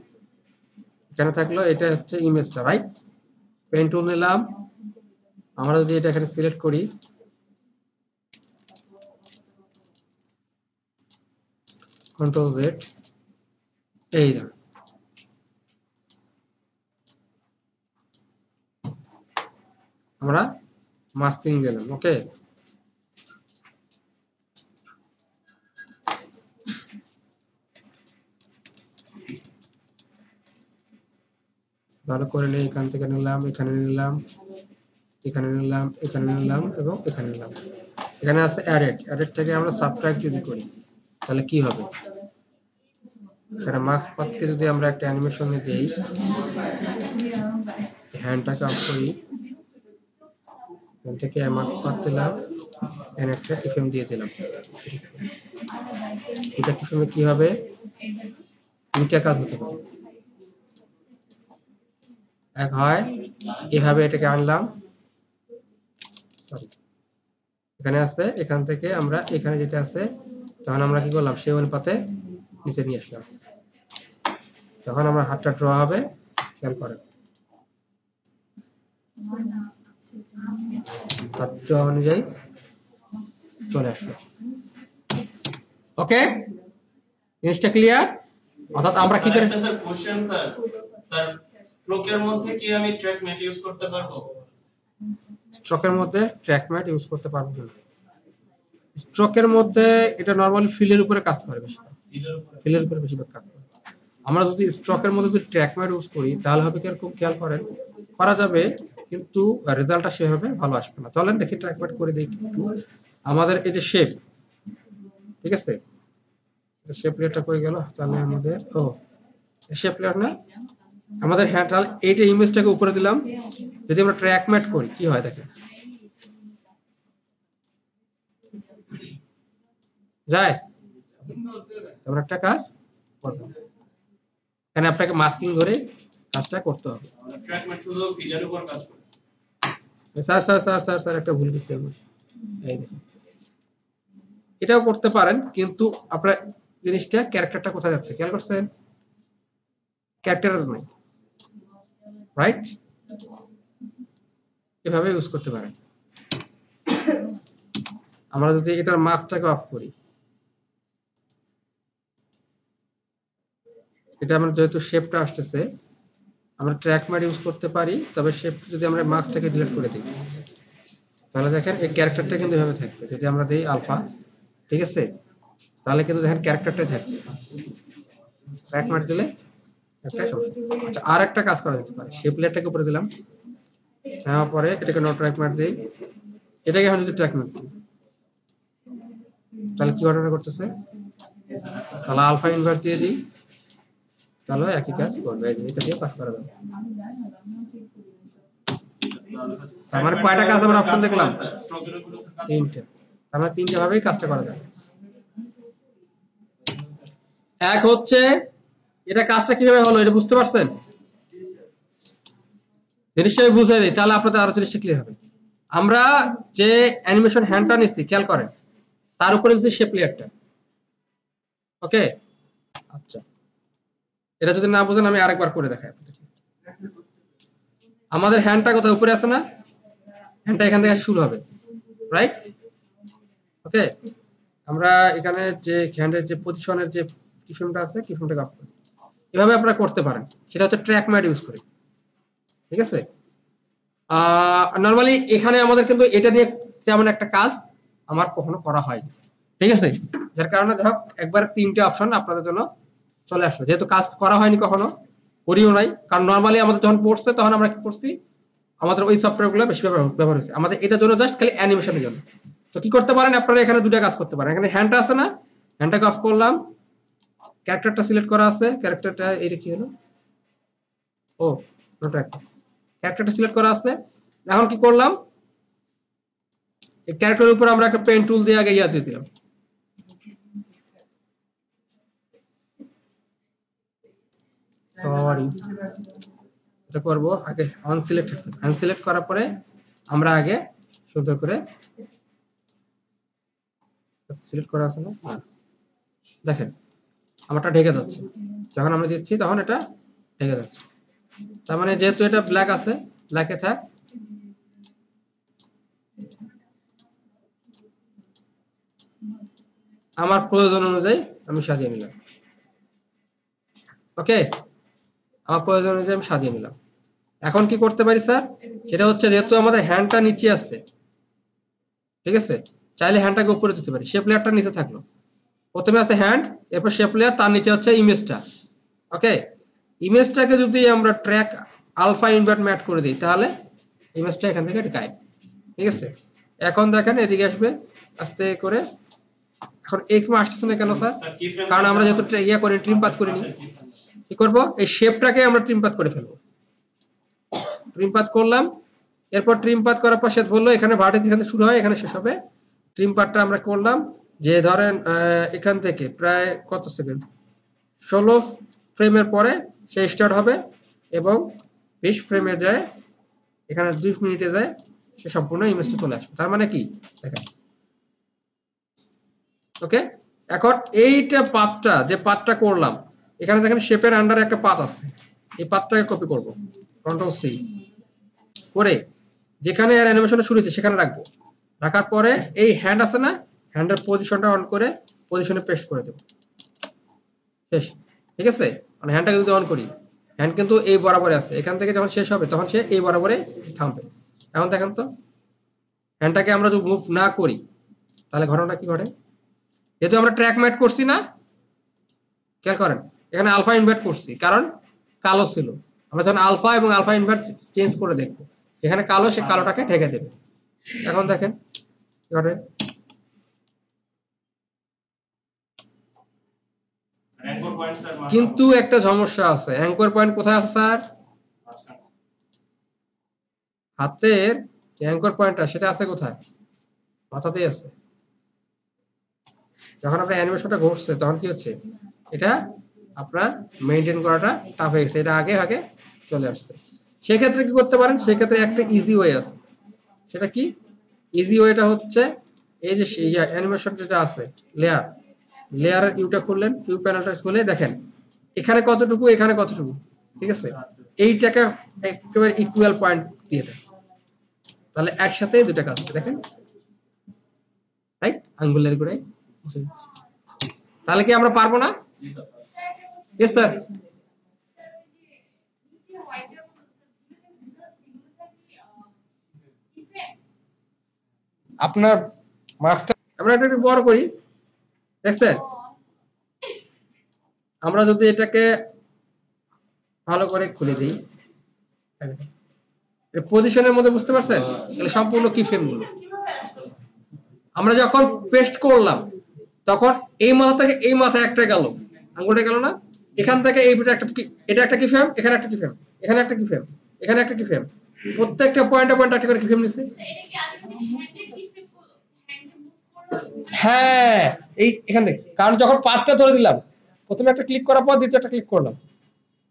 এখানে থাকলো, এটা হচ্ছে ইমেজটা, রাইট? পেন টুল নিলাম, আমরা যদি এটা এখানে সিলেক্ট করি, কন্ট্রোল জেড, এই না, আমরা মাস্কিং দিলাম, ওকে? ভালো করে নিয়ে এখান থেকে নিলাম, এখানে নিলাম, এখানে নিলাম, এখানে নিলাম এবং এখানে নিলাম। এখানে আছে অ্যাডেড, অ্যাডেড থেকে আমরা সাবট্রাক্ট যদি করি তাহলে কি হবে, এখানে মাস্ক পাতকে যদি আমরা একটা অ্যানিমেশনে দেই, হ্যান্ডটাকে অফ করি, এখান থেকে মাস্ক পাত দিলাম, এখানে একটা কিফ্রেম দিয়ে দিলাম। এটা কিফ্রেমে কি হবে, দুইটা কাজ হতে পারে। এক হয় এভাবে এটাকে আনলাম, সরি এখানে আছে, এখান থেকে আমরা এখানে যেটা আছে তখন আমরা কি করলাম, সেই অনুপাতে নিচে নিয়ে আসলাম, তখন আমরা হাতটা ড্র হবে, খেয়াল করেন হাত ড্র অনুযায়ী চলে আসলো। ওকে, জিনিসটা ক্লিয়ার? অর্থাৎ আমরা কি করে, স্যার কোশ্চেন স্যার, স্যার স্ট্রোকের মধ্যে কি আমি ট্র্যাক ম্যাট ইউজ করতে পারবো? স্ট্রোকের মধ্যে ট্র্যাক ম্যাট ইউজ করতে পারবো না। স্ট্রোকের মধ্যে এটা নরমালি ফিলের উপরে কাজ করে, বেশি ফিলের উপরে বেশিরভাগ কাজ করে। আমরা যদি স্ট্রোকের মধ্যে যদি ট্র্যাক ম্যাট ইউজ করি তাহলে হবে কিরকম, খেয়াল করেন, করা যাবে কিন্তু রেজাল্টটা সেভাবে ভালো আসবে না। চলেন দেখি ট্র্যাক ম্যাট করে দেখি একটু। আমাদের এই যে শেপ, ঠিক আছে, শেপ লেয়ারটা কই গেল, তাহলে আমাদের শেপ লেয়ার না, আমাদের হ্যান্ডাল এইটা ইমেজটাকে উপরে দিলাম, যদি আমরা ট্র্যাক ম্যাট করি কি হয় দেখেন, যায়? আমরা একটা কাজ করব, এখানে আপনাকে মাস্কিং ধরে কাজটা করতে হবে। ট্র্যাক ম্যাট শুধু ফিলের উপর কাজ করে। Sir sir sir sir sir একটা ভুল করছি আমি, এই দেখুন এটাও করতে পারেন, কিন্তু আপনার জিনিসটা ক্যারেক্টারটা কোথায় যাচ্ছে খেয়াল করছেন, ক্যারেক্টার নাই, রাইট? এভাবে ইউজ করতে পারেন। আমরা যদি এটার মাস্কটাকে অফ করি, এটা আমরা যেহেতু শেপটা আসতেছে, আমরা ট্র্যাক ম্যাট ইউজ করতে পারি, তবে শেপ যদি আমরা মাস্কটাকে ডিলিট করে দিই তাহলে দেখেন এই ক্যারেক্টারটা কিন্তু এভাবে থাকবে। যদি আমরা দেই আলফা, ঠিক আছে, তাহলে কিন্তু দেখেন ক্যারেক্টারটাই থাকবে, ট্র্যাক ম্যাট দিলে একটা সমস্যা। আচ্ছা, আর একটা কাজ করা যেতে পারে, শেপ লেয়ারটাকে উপরে দিলাম, নেওয়ার পরে এটাকে নো ট্র্যাক ম্যাট দেই, এটাকে এখন যদি ট্র্যাক ম্যাট দিই তাহলে কি ঘটনা করতেছে, তাহলে আলফা ইনভার্স দিয়ে দিই, তাহলে একই কাজ করবে, এটা দিয়ে কাজ করা যাবে। তার মানে কয়টা কাজ আমরা অপশন দেখলাম, স্ট্রোকের উপর স্যার তিনটা। তার মানে তিনটা ভাবেই কাজটা করা যাবে। এক হচ্ছে এটা কাজটা কিভাবে হলো এটা বুঝতে পারছেন, জিনিসটা আমি বুঝাই দিই তাহলে আপনাদের আরো জিনিসটা ক্লিয়ার হবে। আমরা যে অ্যানিমেশন হ্যান্ডটা নিচ্ছি খেয়াল করেন, তার উপরে যে শেপ লেয়ারটা, ওকে? আচ্ছা, এটা যদি না বুঝেন আমি আরেকবার করে দেখাই আপনাদেরকে। আমাদের হ্যান্ডটা কোথায় উপরে আছে না, হ্যান্ডটা এখান থেকে শুরু হবে, রাইট? ওকে, আমরা এখানে যে হ্যান্ডের যে পজিশনের যে কিফ্রেমটা আছে, কিফ্রেমটাকে অফ করি, এভাবে আপনারা করতে পারেন, সেটা হচ্ছে ট্র্যাক ম্যাট ইউজ করে। ঠিক আছে, নরমালি এখানে আমাদের কিন্তু এটা নিয়ে যেমন একটা কাজ আমার কখনো করা হয়, ঠিক আছে, যার কারণে ধরো একবার 3টে অপশন আপনাদের জন্য চলে আসলো, যেহেতু কাজ করা হয়নি কখনো, করিও নাই, কারণ নরমালি আমাদের যখন পড়ছে তখন আমরা কি করছি, আমাদের ওই সফটওয়্যারগুলো বেশি ব্যবহার হয়েছে, আমাদের এটার জন্য জাস্ট খালি অ্যানিমেশনের জন্য। তো কি করতে পারেন আপনারা, এখানে দুটো কাজ করতে পারেন। এখানে হ্যান্ডটা আছে না, হ্যান্ডটাকে অফ করলাম, ক্যারেক্টারটা সিলেক্ট করা আছে, ক্যারেক্টারটা এটা কি হলো, ও নোট একটা, ক্যারেক্টারটা সিলেক্ট করা আছে। এখন কি করলাম, এই ক্যারেক্টারের উপর আমরা একটা পেন টুল দিয়ে আগে দিয়ে দিলাম, সরি এটা করব আগে আনসিলেক্ট করতে, আনসিলেক্ট করার পরে আমরা আগে সুন্দর করে সিলেক্ট করা আছে না, দেখেন আমারটা ঢেকে যাচ্ছে, যখন আমরা দিচ্ছি তখন এটা ঢেকে যাচ্ছে, তার মানে যেহেতু এটা ব্ল্যাক আছে, ব্ল্যাকে থাক, আমার প্রয়োজন অনুযায়ী আমি সাজিয়ে নিলাম। ওকে, আমার প্রয়োজন অনুযায়ী আমি সাজিয়ে নিলাম। এখন কি করতে পারি স্যার, সেটা হচ্ছে যেহেতু আমাদের হ্যান্ডটা নিচে আছে, ঠিক আছে, চাইলে হ্যান্ডটাকে উপরে দিতে পারি, শেপ লেয়ারটা নিচে থাকলো, প্রথমে আছে হ্যান্ড, এরপর শেপ লেয়ার, তার নিচে হচ্ছে ইমেজটা। ওকে, ইমেজটাকে যদি আমরা ট্র্যাক আলফা ইনভার্ট ম্যাট করে দিই, তাহলে ইমেজটা এখান থেকে গায়েব। ঠিক আছে, এখন দেখেন এদিকে আসবে আস্তে করে, এখন এইরকম আসতেছে না কেন স্যার, কারণ আমরা যেহেতু ইয়া করি ট্রিম পাথ করিনি, কি করব, এই শেপটাকে আমরা ট্রিম পাথ করে ফেলবো, ট্রিম পাথ করলাম, এরপর ট্রিম পাথ করার পর সে বললো এখানে ভার্টেক্স এখানে শুরু হয় এখানে শেষ হবে, ট্রিম পাথটা আমরা করলাম, যে ধরেন এখান থেকে প্রায় কত সেকেন্ড, 16 ফ্রেমের পরে সে স্টার্ট হবে এবং 20 ফ্রেমে যায়, এখানে 2 মিনিটে যায়, সে সম্পূর্ণ ইমেজটা চলে আসবে। তার মানে কি দেখেন, ওকে, এখন এইটা পাথটা, যে পাথটা করলাম, এখানে দেখেন শেপের আন্ডারে একটা পাথ আছে, এই পাথটাকে কপি করব, কন্ট্রোল সি করে যেখানে এর অ্যানিমেশনটা শুরু হয়েছে সেখানে রাখবো, রাখার পরে এই হ্যান্ড আছে না, হ্যান্ডের পজিশনটা অন করে পজিশনে পেস্ট করে দেব, শেষ। ঠিক আছে, মানে হ্যান্ডটাকে যদি অন করি, হ্যান্ড কিন্তু এই বরাবরে আছে, এখান থেকে যখন শেষ হবে তখন সে এই বরাবরে থামবে। এখন দেখেন তো, হ্যান্ডটাকে আমরা যদি মুভ না করি তাহলে ঘটনাটা কি ঘটে, যেহেতু আমরা ট্র্যাক ম্যাট করছি না, খেয়াল করেন এখানে আলফা ইনভার্ট করছি কারণ কালো ছিল, আমরা যখন আলফা এবং আলফা ইনভার্ট চেঞ্জ করে দেখবো, যেখানে কালো সে কালোটাকে ঢেকে দেবে। এখন দেখেন কি ঘটে, কিন্তু একটা সমস্যা আছে, অ্যাঙ্কর পয়েন্ট কোথায় আছে স্যার, হাতের অ্যাঙ্কর পয়েন্টটা সেটা আছে কোথায়, মাথাতেই আছে। যখন আপনার অ্যানিমেশনটা ঘটছে তখন কি হচ্ছে, এটা আপনার মেইনটেইন করাটা টাফ হয়ে গেছে, এটা আগে আগে চলে আসছে। সেক্ষেত্রে কি করতে পারেন, সেক্ষেত্রে একটা ইজি ওয়ে আছে, সেটা কি, ইজি ওয়েটা হচ্ছে এই যে অ্যানিমেশন যেটা আছে লেয়ার, লেয়ারের ইউটা খুললেন, ইউ প্যানেলটা খুলে দেখেন এখানে কতটুকু এখানে কতটুকু, ঠিক আছে, এইটাকে একেবারে ইকুয়াল পয়েন্ট দিয়ে দেন, তাহলে একসাথে দুটো কাজ হবে, দেখেন রাইট, আঙ্গুলের করে মুছে দিচ্ছি। তাহলে কি আমরা পারবো না? ইয়েস স্যার, আপনার মাস্টার আমরা এটা একটু বড় করি, দেখছেন, আমরা যদি এটাকে ভালো করে খুলে দিই, পজিশনের মধ্যে বুঝতে পারছেন, তাহলে সম্পূর্ণ কি ফ্রেম গুলো আমরা যখন পেস্ট করলাম তখন এই মাথা থেকে এই মাথায় একটা গেল, আঙ্গুলটা গেল না, এখান থেকে এইটা একটা, এটা একটা কি ফ্রেম, এখানে একটা কি ফ্রেম, এখানে একটা কি ফ্রেম, এখানে একটা কি ফ্রেম, প্রত্যেকটা পয়েন্টে পয়েন্টে একটা করে কি ফ্রেম নিছে। হ্যাঁ, এই এখান থেকে, কারণ যখন 5টা ধরে দিলাম, প্রথমে একটা ক্লিক করার পর দ্বিতীয় একটা ক্লিক করলাম,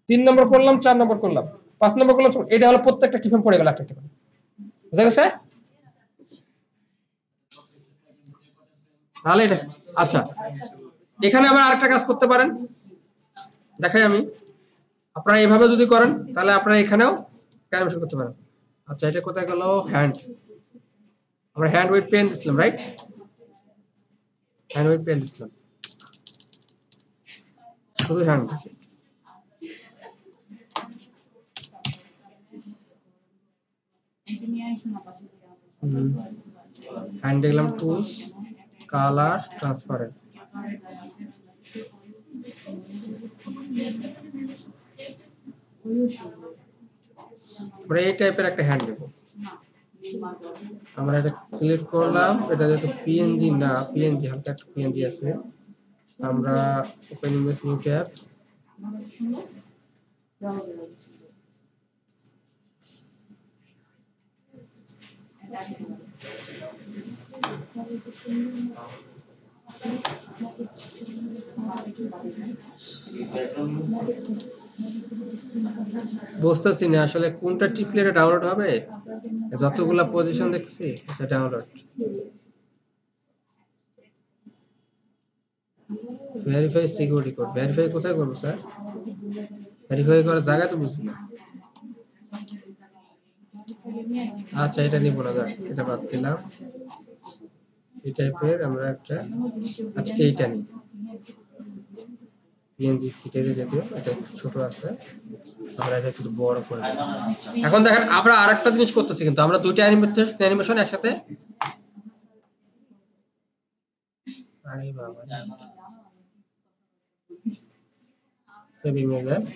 3 নম্বর করলাম, 4 নম্বর করলাম, 5 নম্বর করলাম, এটা হলো প্রত্যেকটা কি ফ্রেম পড়ে গেল একটা একটা করে, বুঝা গেছে? তাহলে এটা আচ্ছা, এখানে আবার আরেকটা কাজ করতে পারেন, দেখাই আমি, আপনারা এইভাবে যদি করেন তাহলে আপনারা এখানেও অ্যানিমেশন করতে পারেন। আচ্ছা, এটা কোথায় গেল, হ্যান্ড, আমরা হ্যান্ড উইথ পেন দিছিলাম, রাইট, হ্যান্ড উইথ পেন দিছিলাম, শুধু হ্যান্ড, হ্যান্ড দেখলাম টুলস, কালার, ট্রান্সপারেন্ট। আমরা এই টাইপের একটা হ্যান্ড দেবো। আমরা এটা সিলেক্ট করলাম, এটা যেহেতু পিএনজি না, পিএনজি হালকা একটা পিএনজি আছে, আমরা ওপেন ইমেজ নিউ ট্যাব, বুঝতেছি না আসলে কোনটা টিপলে এটা ডাউনলোড হবে। যতগুলা পজিশন দেখছি এটা download. Verify security code, verify কোথায় করবো স্যার? ভেরিফাই করার জায়গা তো বুঝছি না। আচ্ছা এটা নিব না, এটা বাদ দিলাম। এই টাইপের আমরা একটা, আচ্ছা এইটা নিই, পিএনজি ফিটের যদিও এটা ছোট আছে, আমরা এটা একটু বড় করে দেব। এখন দেখেন আমরা আরেকটা জিনিস করতেছি, কিন্তু আমরা দুইটা অ্যানিমেশন একসাথে, আরে বাবা সেভ ইমেজেস,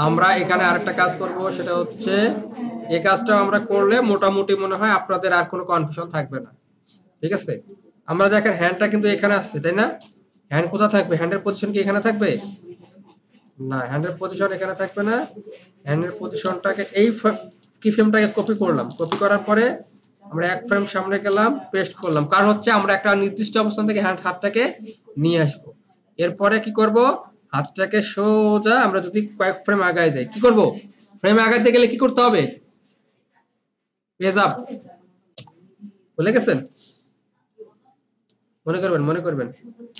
আমরা এখানে আরেকটা কাজ করব, সেটা হচ্ছে এই কাজটা আমরা করলে মোটামুটি মনে হয় আপনাদের আর কোনো কনফিউশন থাকবে না। ঠিক আছে, আমরা দেখেন হ্যান্ডটা কিন্তু এখানে আসছে, তাই না? হ্যান্ড কোথায় থাকবে? হ্যান্ডের পজিশন কি এখানে থাকবে? না, হ্যান্ডের পজিশন এখানে থাকবে না। হ্যান্ডের পজিশনটাকে এই কি ফ্রেমটাকে কপি করলাম, কপি করার পরে আমরা এক ফ্রেম সামনে গেলাম, পেস্ট করলাম, কারণ হচ্ছে আমরা একটা নির্দিষ্ট অবস্থান থেকে হাতটাকে নিয়ে আসব। এরপরে কি করব, হাতটাকে সোজা আমরা যদি কয়েক ফ্রেম আগায় যাই, কি করব? ফ্রেম আগাইতে গেলে কি করতে হবে? পেজ আপ, ভুলে গেছেন? মনে করবেন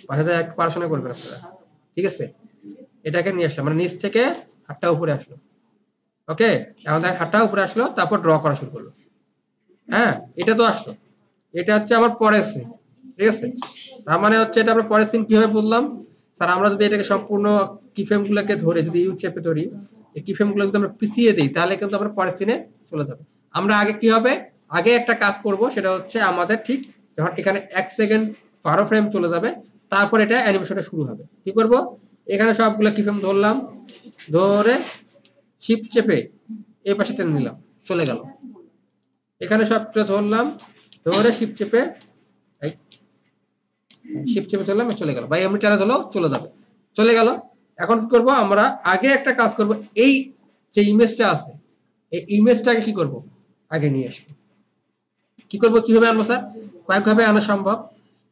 বাসায় একটু পড়াশোনা করবেন আপনারা। ঠিক আছে, এটাকে নিয়ে আসলাম, মানে নিচ থেকে হাতটা উপরে আসলো। ওকে, এখন দেখেন হাতটা উপরে আসলো, তারপর ড্র করা শুরু করলো। হ্যাঁ, এটা তো আসলো, এটা হচ্ছে আমার পরের সিন। ঠিক আছে, তার মানে হচ্ছে এটা আমরা পরের সিন কিভাবে বললাম স্যার? আমরা যদি এটাকে সম্পূর্ণ কিফ্রেম গুলোকে ধরে যদি ইউ চেপে ধরি, এই কিফ্রেম গুলো যদি আমরা পিছিয়ে দিই, তাহলে কিন্তু আমরা পরের সিনে চলে যাবে। আমরা আগে কি হবে, আগে একটা কাজ করব, সেটা হচ্ছে আমাদের ঠিক যখন এখানে 1 সেকেন্ড 12 ফ্রেম চলে যাবে, তারপর এটা অ্যানিমেশনটা শুরু হবে। কি করব, এখানে সবগুলো কিফ্রেম ধরলাম, ধরে শিফট চেপে এই পাশে টেনে নিলাম, চলে গেল। এখানে সবটা ধরলাম, ধরে শিফট চেপে ধরলাম, চলে গেল, বা এমনি টানা হলো চলে যাবে, চলে গেল। এখন কি করব, আমরা আগে একটা কাজ করব, এই যে ইমেজটা আছে, এই ইমেজটাকে কি করব, আগে নিয়ে আসবো। কি করব, কিভাবে আনবো স্যার? কয়েকভাবে আনা সম্ভব।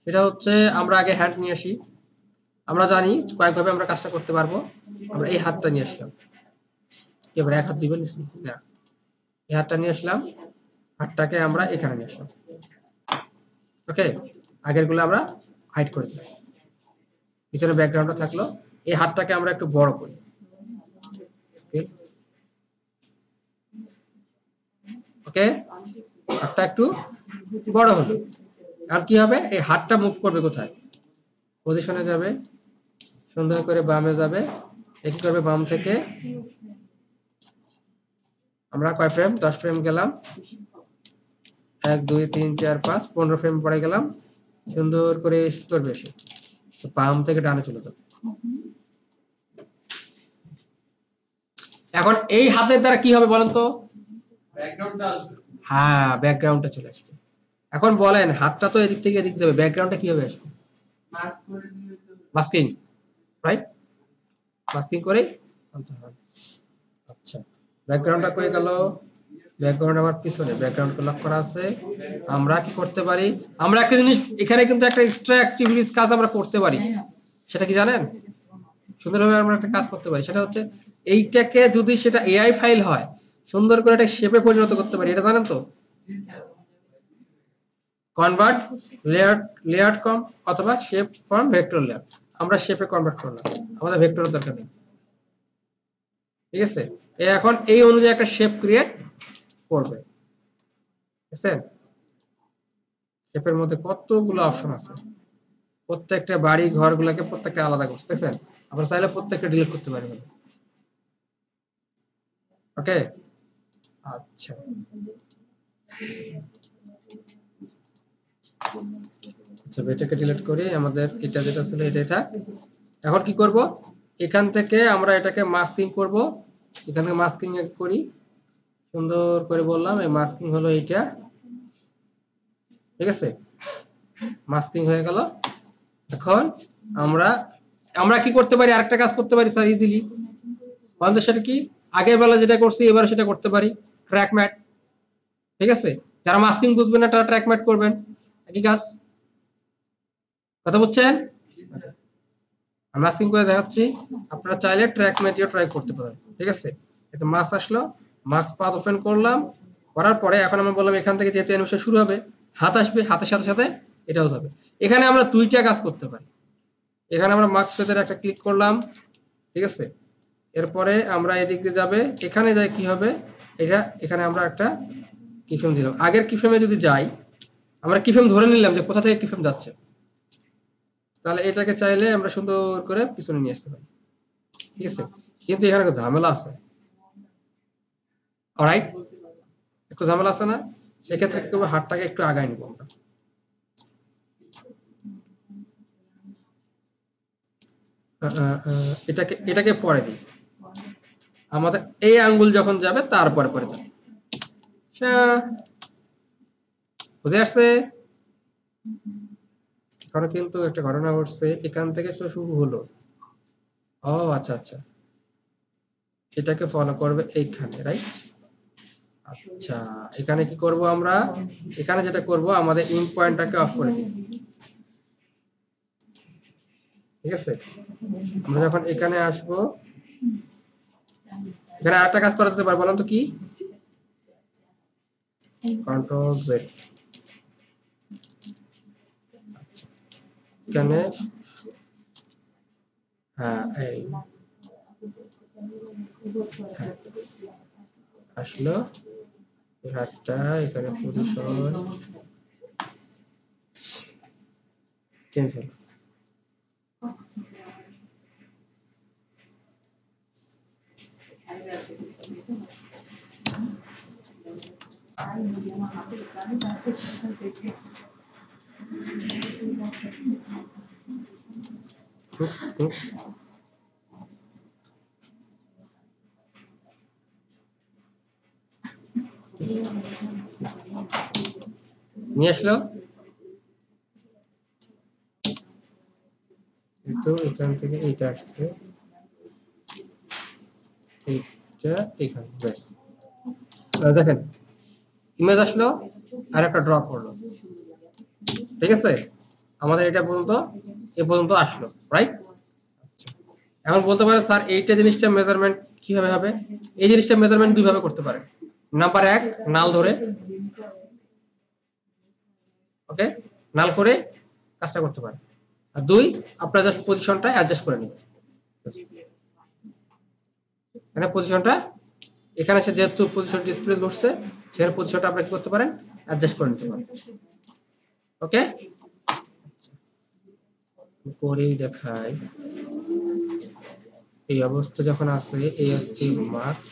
সেটা হচ্ছে আমরা আগে হ্যান্ড নিয়ে আসি, আমরা জানি কয়েকভাবে আমরা কাজটা করতে পারবো। আমরা এই হাতটা নিয়ে আসলাম, এবার এক হাত দিবেন না, এই হাতটা নিয়ে আসলাম, হাতটাকে আমরা এখানে নিয়ে আসলাম। ওকে, আগের গুলো আমরা হাইড করে দিলাম, পিছনে ব্যাকগ্রাউন্ডটা থাকলো। এই হাতটাকে আমরা একটু বড় করি, ওকে, হাতটা একটু বড় হলো। আর কি হবে, এই হাতটা মুভ করবে কোথায়? পজিশনে যাবে, সুন্দর করে বামে যাবে। কি করবে, বাম থেকে আমরা কয় ফ্রেম, 10 ফ্রেম গেলাম, 1 2 3 4 5 15 ফ্রেম পরে গেলাম, সুন্দর করে কি করবে, সে বাম থেকে ডানে চলে যাবে। এখন এই হাতের দ্বারা কি হবে বলেন তো? ব্যাকগ্রাউন্ডটা আসবে। হ্যাঁ, ব্যাকগ্রাউন্ডটা চলে আসবে। এখন বলেন, হাতটা তো এদিক থেকে এদিক যাবে, ব্যাকগ্রাউন্ডটা কিভাবে আসবে? Masking, right? মাস্কিং করে আনতে হবে। আচ্ছা, ব্যাকগ্রাউন্ডটা কই গেল? ব্যাকগ্রাউন্ড আমার পিছনে, ব্যাকগ্রাউন্ড লক করা আছে। আমরা কি করতে পারি, আমরা একটা জিনিস এখানে কিন্তু একটা এক্সট্রা অ্যাক্টিভিটিস কাজ আমরা করতে পারি। সেটা কি জানেন? সুন্দরভাবে আমরা একটা কাজ করতে পারি, সেটা হচ্ছে এইটাকে যদি সেটা এআই ফাইল হয়, সুন্দর করে একটা শেপে পরিণত করতে পারি। এটা জানেন তো? কনভার্ট লেয়ার কম অথবা শেপ ফ্রম ভেক্টর লেয়ার। আমরা শেপে কনভার্ট করলাম, আমাদের ভেক্টরের দরকার নেই। ঠিক আছে, এখন এই অনুযায়ী একটা শেপ ক্রিয়েট করবে। বুঝছেন? শেপের মধ্যে কতগুলো অপশন আছে, প্রত্যেকটা বাড়ি ঘরগুলোকে প্রত্যেকটা আলাদা করছে, দেখছেন? আমরা চাইলে প্রত্যেকটা ডিলিট করতে পারি। ওকে, আচ্ছা, আচ্ছা এটাকে ডিলিট করি, আমাদের এটা যেটা ছিল এটাই থাক। এখন কি করব, এখান থেকে আমরা এটাকে মাস্কিং করব, এখান থেকে মাস্কিং করি, সুন্দর করে বললাম এই মাস্কিং হলো এইটা, ঠিক আছে? মাস্কিং হয়ে গেল। এখন আমরা আমরা কি করতে পারি, আরেকটা কাজ করতে পারি স্যার ইজিলি। আমাদের সেটা কি, আগের বেলা যেটা করছি এবার সেটা করতে পারি, ট্র্যাক ম্যাট, ঠিক আছে? যারা মাস্কিং বুঝবেন না তারা ট্র্যাক ম্যাট করবেন, একই কাজ, কথা বুঝছেন? আমি মাস্কিং করে দেখাচ্ছি, আপনারা চাইলে ট্র্যাক ম্যাটিও ট্রাই করতে পারেন, ঠিক আছে? এটা মাস আসলো, মাস পাথ ওপেন করলাম, করার পরে এখন আমরা বললাম এখান থেকে যেহেতু অ্যানিমেশন শুরু হবে, হাত আসবে, হাতের সাথে সাথে এটাও যাবে। এখানে আমরা দুইটা কাজ করতে পারি। এখানে আমরা মাস্ক ফেদের একটা ক্লিক করলাম, ঠিক আছে? এরপরে আমরা এদিক দিয়ে যাবে, এখানে যাই কি হবে, এটা এখানে আমরা একটা কিফ্রেম দিলাম। আগের কিফ্রেমে যদি যাই, আমরা কিফ্রেম ধরে নিলাম যে কোথা থেকে কিফ্রেম যাচ্ছে, তাহলে এটাকে চাইলে আমরা সুন্দর করে পিছনে নিয়ে আসতে পারি, ঠিক আছে? কিন্তু এখানে একটা ঝামেলা আছে, অলরাইট, একটু ঝামেলা আছে না? সেক্ষেত্রে কি করবো, হাতটাকে একটু আগায় নিব আমরা, এটাকে এটাকে পরে দিই, আমাদের এই আঙ্গুল যখন যাবে তারপরে পরে যাবে, বুঝে আসছে? এখানে কিন্তু একটা ঘটনা ঘটছে, এখান থেকে তো শুরু হলো, ও আচ্ছা আচ্ছা, এটাকে ফলো করবে এইখানে, রাইট? আচ্ছা, এখানে কি করব আমরা, এখানে যেটা করব আমাদের ইন পয়েন্টটাকে অফ করে দিই, ঠিক আছে? আমরা যখন এখানে আসব, এখানে আরেকটা কাজ করা যেতে পারে, বলুন তো কি, কন্ট্রোল জেড, এখানে, হ্যাঁ এই হ্যাঁ, আসলো, এই হাতটা এখানে পজিশন চেঞ্জ হলো, নিয়ে আসলো, তো এখান থেকে এইটা আসছে, এইটা এখানে, ব্যাস, দেখেন ইমেজ আসলো আর একটা ড্রপ করলো, ঠিক আছে? আমাদের এটা পর্যন্ত এ পর্যন্ত আসলো, রাইট? এখন বলতে পারে স্যার এইটা জিনিসটা মেজারমেন্ট কিভাবে হবে? এই জিনিসটা মেজারমেন্ট দুই ভাবে করতে পারে। নাম্বার 1, নাল ধরে, ওকে, নাল করে কাজটা করতে পারে। আর 2, আপনারা জাস্ট পজিশনটা অ্যাডজাস্ট করে নিন, মানে পজিশনটা এখানে সে যেহেতু পজিশন ডিসপ্লে করছে, সেখানে পজিশনটা আপনারা কি করতে পারেন, অ্যাডজাস্ট করে নিতে পারেন, ওকে? করেই দেখাই, এই অবস্থা যখন আছে, এই হচ্ছে মার্কস,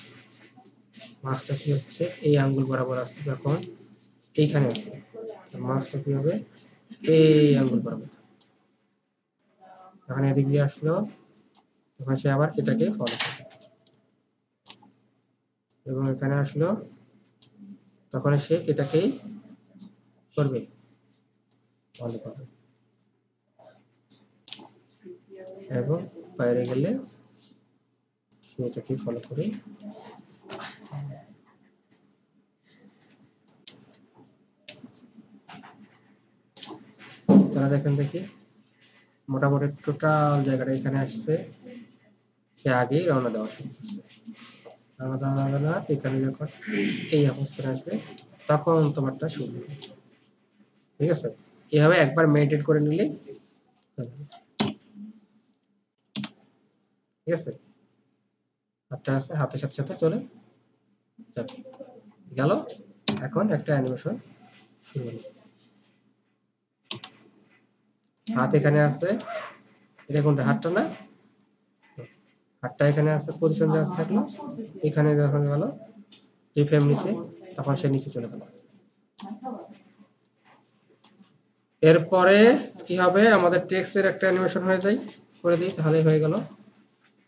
মার্কসটা কি হচ্ছে এই আঙ্গুল বরাবর আছে, যখন এইখানে আছে মার্কসটা কি হবে এই আঙ্গুল বরাবর, যখন এদিক দিয়ে আসলো তখন সে আবার এটাকে ফলো করবে, এবং এখানে আসলো তখন সে এটাকেই করবে, ফলো করবে, এবং বাইরে গেলে সে এটাকে ফলো করে, তারা দেখেন দেখি মোটামুটি টোটাল জায়গাটা এখানে আসছে, সে আগেই রওনা দেওয়া শুরু করছে, রওনা দেওয়া যাবে না, এখানে যখন এই অবস্থায় আসবে তখন তোমারটা শুরু হবে, ঠিক আছে? এভাবে একবার মেডিটেট করে নিলে, ঠিক আছে? হাতটা আছে, হাতের সাথে সাথে চলে যাবে, গেল। এখন একটা অ্যানিমেশন শুরু হলো, হাত এখানে আছে, এটা কোনটা? হাতটা না, হাতটা এখানে আছে, পজিশন জাস্ট থাকলো, এখানে যখন গেল ডিফ্রেম নিচে, তখন সে নিচে চলে গেল। এরপরে কি হবে, আমাদের টেক্সটের একটা অ্যানিমেশন হয়ে যায়, করে দিই, তাহলে হয়ে গেল।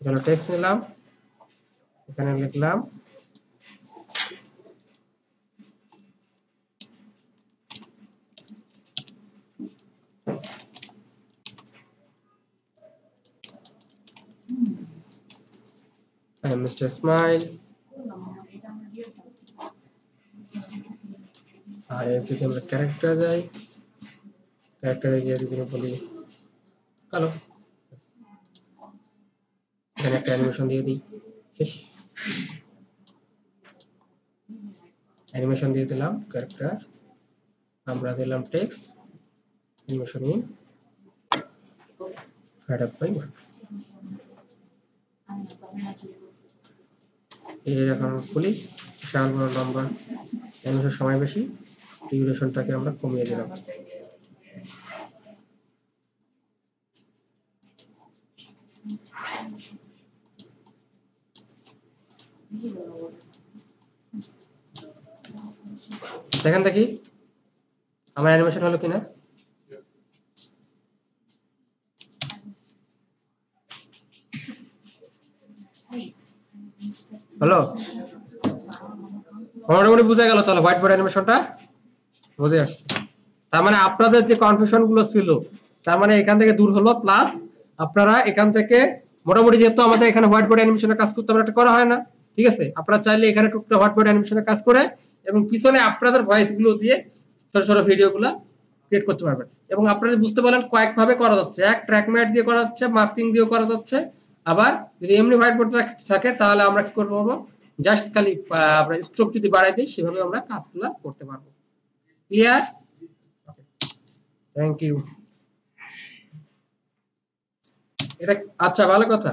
এখানে টেক্সট নিলাম, এখানে লিখলাম I am Mr. Smile, আর এর যদি আমরা ক্যারেক্টার যাই, ক্যারেক্টারে গিয়ে যদি বলি কালো, এখানে একটা অ্যানিমেশন দিয়ে দিই, শেষ। অ্যানিমেশন দিয়ে দিলাম ক্যারেক্টার, আমরা দিলাম text, animation in fade up by one. এই এখন খুলি, বিশাল বড় লম্বা অ্যানিমেশন, সময় বেশি, ডিউরেশনটাকে আমরা কমিয়ে দিলাম। দেখেন দেখি আমার অ্যানিমেশন হলো কিনা। হলো, মোটামুটি বুঝা গেল। চলো, হোয়াইট বোর্ড অ্যানিমেশনটা বুঝে আসছে। তার মানে আপনাদের যে কনফিউশন গুলো ছিল, তার মানে এখান থেকে দূর হলো, প্লাস আপনারা এখান থেকে মোটামুটি, যেহেতু আমাদের এখানে হোয়াইট বোর্ড অ্যানিমেশনের কাজ করতে আমরা একটা করা হয় না, ঠিক আছে, আপনারা চাইলে এখানে টুকটা হোয়াইট বোর্ড অ্যানিমেশনের কাজ করে এবং পিছনে আপনাদের ভয়েস গুলো দিয়ে ছোট ছোট ভিডিও গুলো ক্রিয়েট করতে পারবেন। এবং আপনারা বুঝতে পারলেন কয়েক ভাবে করা যাচ্ছে, এক ট্র্যাক ম্যাট দিয়ে করা যাচ্ছে, মাস্কিং দিয়ে করা যাচ্ছে, আবার যদি এমনি হোয়াইট বোর্ড থাকে তাহলে আমরা কি করবো, জাস্ট খালি আমরা স্ট্রোক যদি বাড়াই দিই, সেভাবে আমরা কাজগুলো করতে পারবো। ক্লিয়ার? Thank you. এটা আচ্ছা, ভালো কথা।